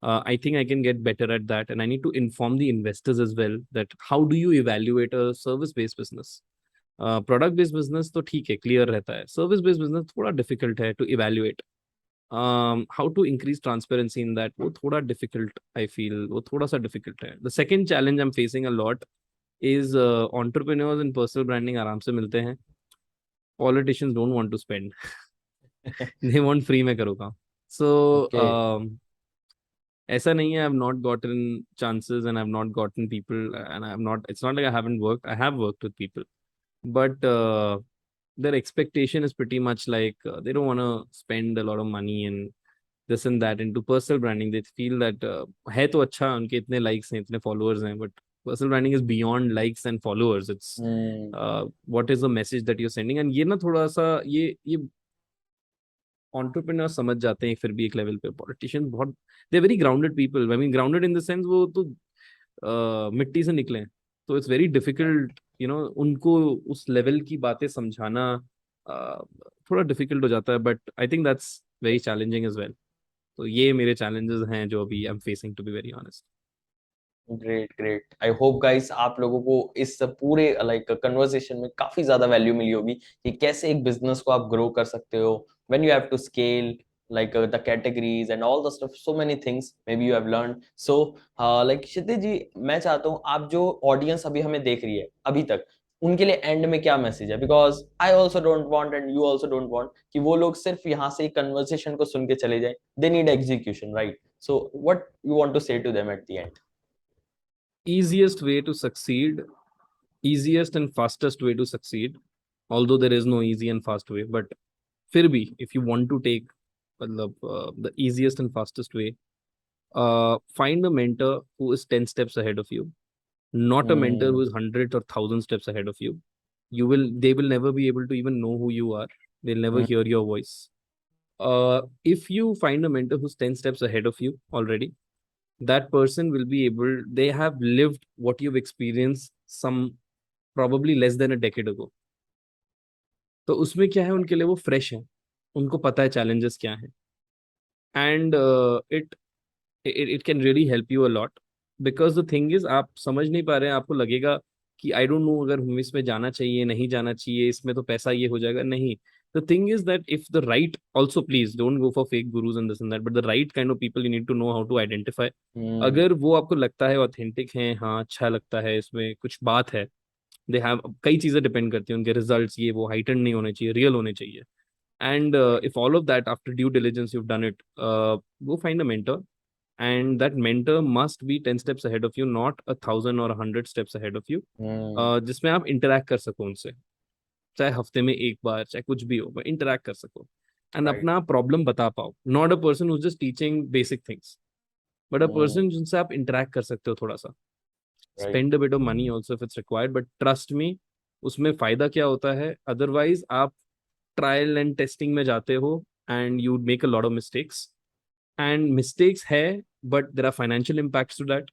I think I can get better at that, and I need to inform the investors as well that how do you evaluate a service-based business. Product based business तो ठीक है, clear रहता है. Service based business थोड़ा difficult है to evaluate. How to increase transparency in that, वो थोड़ा difficult, I feel वो थोड़ा सा difficult है. The second challenge I'm facing a lot is entrepreneurs and personal branding आराम से मिलते हैं. Politicians don't want to spend. They want free में करो काम. So okay. ऐसा नहीं है, I've not gotten chances and I've not gotten people, and I've not, it's not like I haven't worked, I have worked with people, but their expectation is pretty much like they don't want to spend a lot of money and this and that into personal branding. They feel that है तो अच्छा, उनके इतने likes हैं, इतने followers हैं, but personal branding is beyond likes and followers. It's hmm. what is the message that you're sending. And ये ना थोड़ा सा ये entrepreneurs समझ जाते हैं फिर भी एक लेवल पे. पॉलिटिशियन बहुत, they very grounded people, I mean grounded in the sense वो तो मिट्टी से निकले हैं. तो it's very difficult, you know, उनको उस लेवल की बातें समझाना थोड़ा डिफिकल्ट हो जाता है. But I think that's very challenging as well. तो ये मेरे चैलेंजेस हैं जो अभी I am facing, to be very honest. Great, great. I hope guys आप लोगों को इस पूरे लाइक कन्वर्सेशन में काफी ज्यादा वैल्यू मिली होगी कि कैसे एक बिजनेस को आप ग्रो कर सकते हो when you have to scale, like the categories and all the stuff, so many things maybe you have learned. So like क्षितिज जी, मैं चाहता हूँ आप जो ऑडियंस अभी हमें देख रही है अभी तक, उनके लिए एंड में क्या मैसेज है, because I also don't want and you also don't want कि वो लोग सिर्फ यहाँ से कन्वर्सेशन को सुन के चले जाए. They need execution, right? So what you want to say to them at the end? Easiest way to succeed, easiest and fastest way to succeed, although there is no easy and fast way, but फिर भी if you want to take मतलब the easiest and fastest way, find a mentor who is 10 steps ahead of you, not a mentor who Hmm. is 100 or 1,000 steps ahead of you. They will never be able to even know who you are. They'll never Hmm. hear your voice. If you find a mentor who's 10 steps ahead of you already, that person will be able, they have lived what you've experienced some probably less than a decade ago. तो उसमें क्या है, उनके लिए वो fresh है, उनको पता है challenges क्या है. And it can really help you a lot, because the thing is आप समझ नहीं पा रहे हैं. आपको लगेगा कि आई डोंट नो अगर हम इसमें जाना चाहिए नहीं जाना चाहिए, इसमें तो पैसा ये हो जाएगा. नहीं, the thing is that if the right, also please don't go for fake gurus and this and that, but the right kind of people you need to know how to identify. Hmm. अगर वो आपको लगता है authentic है, हाँ अच्छा लगता है, इसमें कुछ बात है, दे हैव, कई चीजें डिपेंड करती हैं, उनके रिजल्ट्स ये वो हाइटेंड नहीं होने चाहिए, रियल होने चाहिए. And if all of that, after due diligence you've done it, go find a mentor, and that mentor must be 10 steps ahead of you, not 1,000 or 100 steps ahead of you. Hmm. जिसमें आप interact कर सको उनसे, चाहे हफ्ते में एक बार, चाहे कुछ भी हो, इंटरैक्ट कर सको एंड Right. अपना प्रॉब्लम बता पाओ. Not a person who just teaching basic things, but a Hmm. Person जिनसे आप इंटरैक्ट कर सकते हो थोड़ा सा. Right. Spend a bit of money also if it's required, but trust me, उसमें फायदा क्या होता है, अदरवाइज आप ट्रायल एंड टेस्टिंग में जाते हो and you make a lot of mistakes. And mistakes है, but there are financial impacts to that.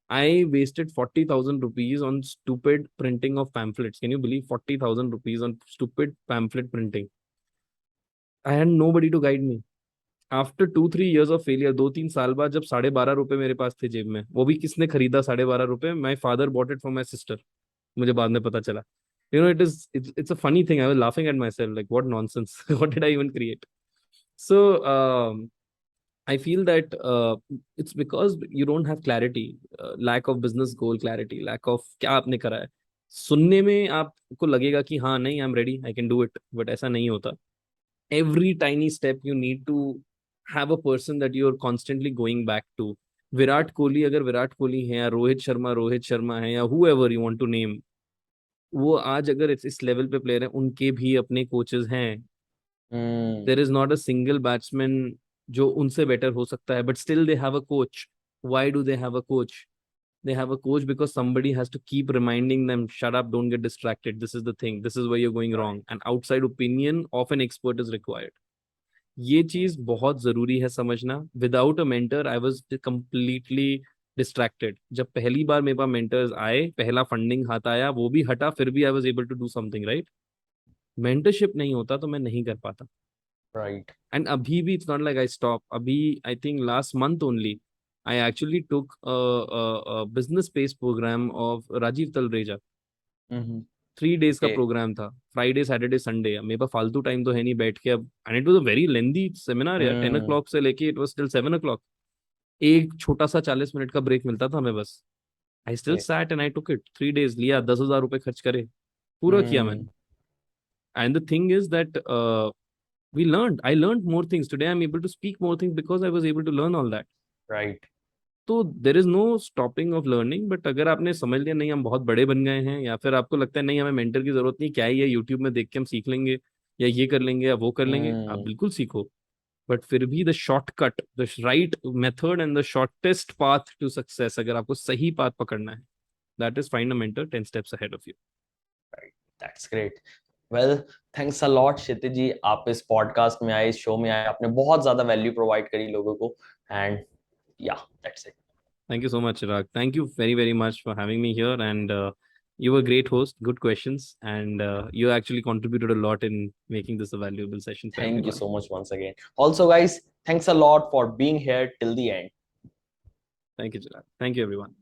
I wasted 40,000 rupees on stupid printing of pamphlets. Can you believe 40,000 rupees on stupid pamphlet printing? I had nobody to guide me. After 2-3 years of failure, 2-3 साल बाद जब 12.5 रुपए मेरे पास थे जेब में, वो भी किसने खरीदा 12.5 रुपए? My father bought it for my sister. मुझे बाद में पता चला. You know, it's a funny thing. I was laughing at myself, like what nonsense. What did I even create? So I feel that it's because you don't have clarity, lack of business goal clarity, lack of क्या आपने करा है. सुनने में आपको लगेगा कि हाँ नहीं, I am ready, I can do it, but ऐसा नहीं होता. Every tiny step you need to have a person that you're constantly going back to. Virat Kohli अगर विराट कोहली है, या रोहित शर्मा है, या whoever you want to name, वो आज अगर इस लेवल पे प्लेयर है, उनके भी अपने कोचेस हैं. Hmm. There is not a single batsman जो उनसे बेटर हो सकता है, but still they have a coach. Why do they have a coach? They have a coach because somebody has to keep reminding them, shut up, don't get distracted, this is the thing, this is where you're going wrong, Right. and outside opinion of an expert is required. ये चीज बहुत जरूरी है समझना. Without a mentor I was completely distracted. जब पहली बार मेरे पास mentors आए, पहला फंडिंग हाथ आया, वो भी हटा, फिर भी I was able to do something right. Mentorship नहीं होता तो मैं नहीं कर पाता. Right. एंड अभी भी it's not like I stop. अभी I think last month only I actually took a business based program of Rajiv Talreja. Mm-hmm. 3 days का Okay. प्रोग्राम था. Friday Saturday Sunday. मेरे पास फालतू टाइम तो है नहीं बैठ के अब. And it was a very lengthy seminar यार. 10 o'clock से लेके इट वाज टिल 7 o'clock. एक छोटा सा 40 मिनट का ब्रेक मिलता था हमें बस. I still Okay. Sat and I took it. 3 days लिया, 10,000 रुपए खर्च करे, पूरा किया मैंने. Hmm. And the thing is that we learned. I learned more things. Today I'm able to speak more things because I was able to learn all that. Right. तो there is no stopping of learning. But अगर आपने समझ लिया नहीं हम बहुत बड़े बन गए हैं, या फिर आपको लगता है नहीं हमें मेंटर की जरूरत नहीं, क्या ही है, यूट्यूब में देख के हम सीख लेंगे, या ये कर लेंगे या वो कर लेंगे, आप Hmm. बिल्कुल सीखो. बट फिर भी the shortcut, the right method and the shortest path to success, अगर आपको सही पाथ पकड़ना है, that is find a mentor 10 steps ahead of you. Right. That's great. Well, thanks a lot क्षितिज जी. आप इस पॉडकास्ट में आए, इस शो में आए, आपने बहुत ज्यादा वैल्यू प्रोवाइड करी लोगों को. एंड या that's it. Thank you so much, Chirag. Thank you very, very much for having me here. And you were a great host, good questions, and you actually contributed a lot in making this a valuable session for Thank you everyone. so much once again. Also, guys, thanks a lot for being here till the end. Thank you, Chirag. Thank you, everyone.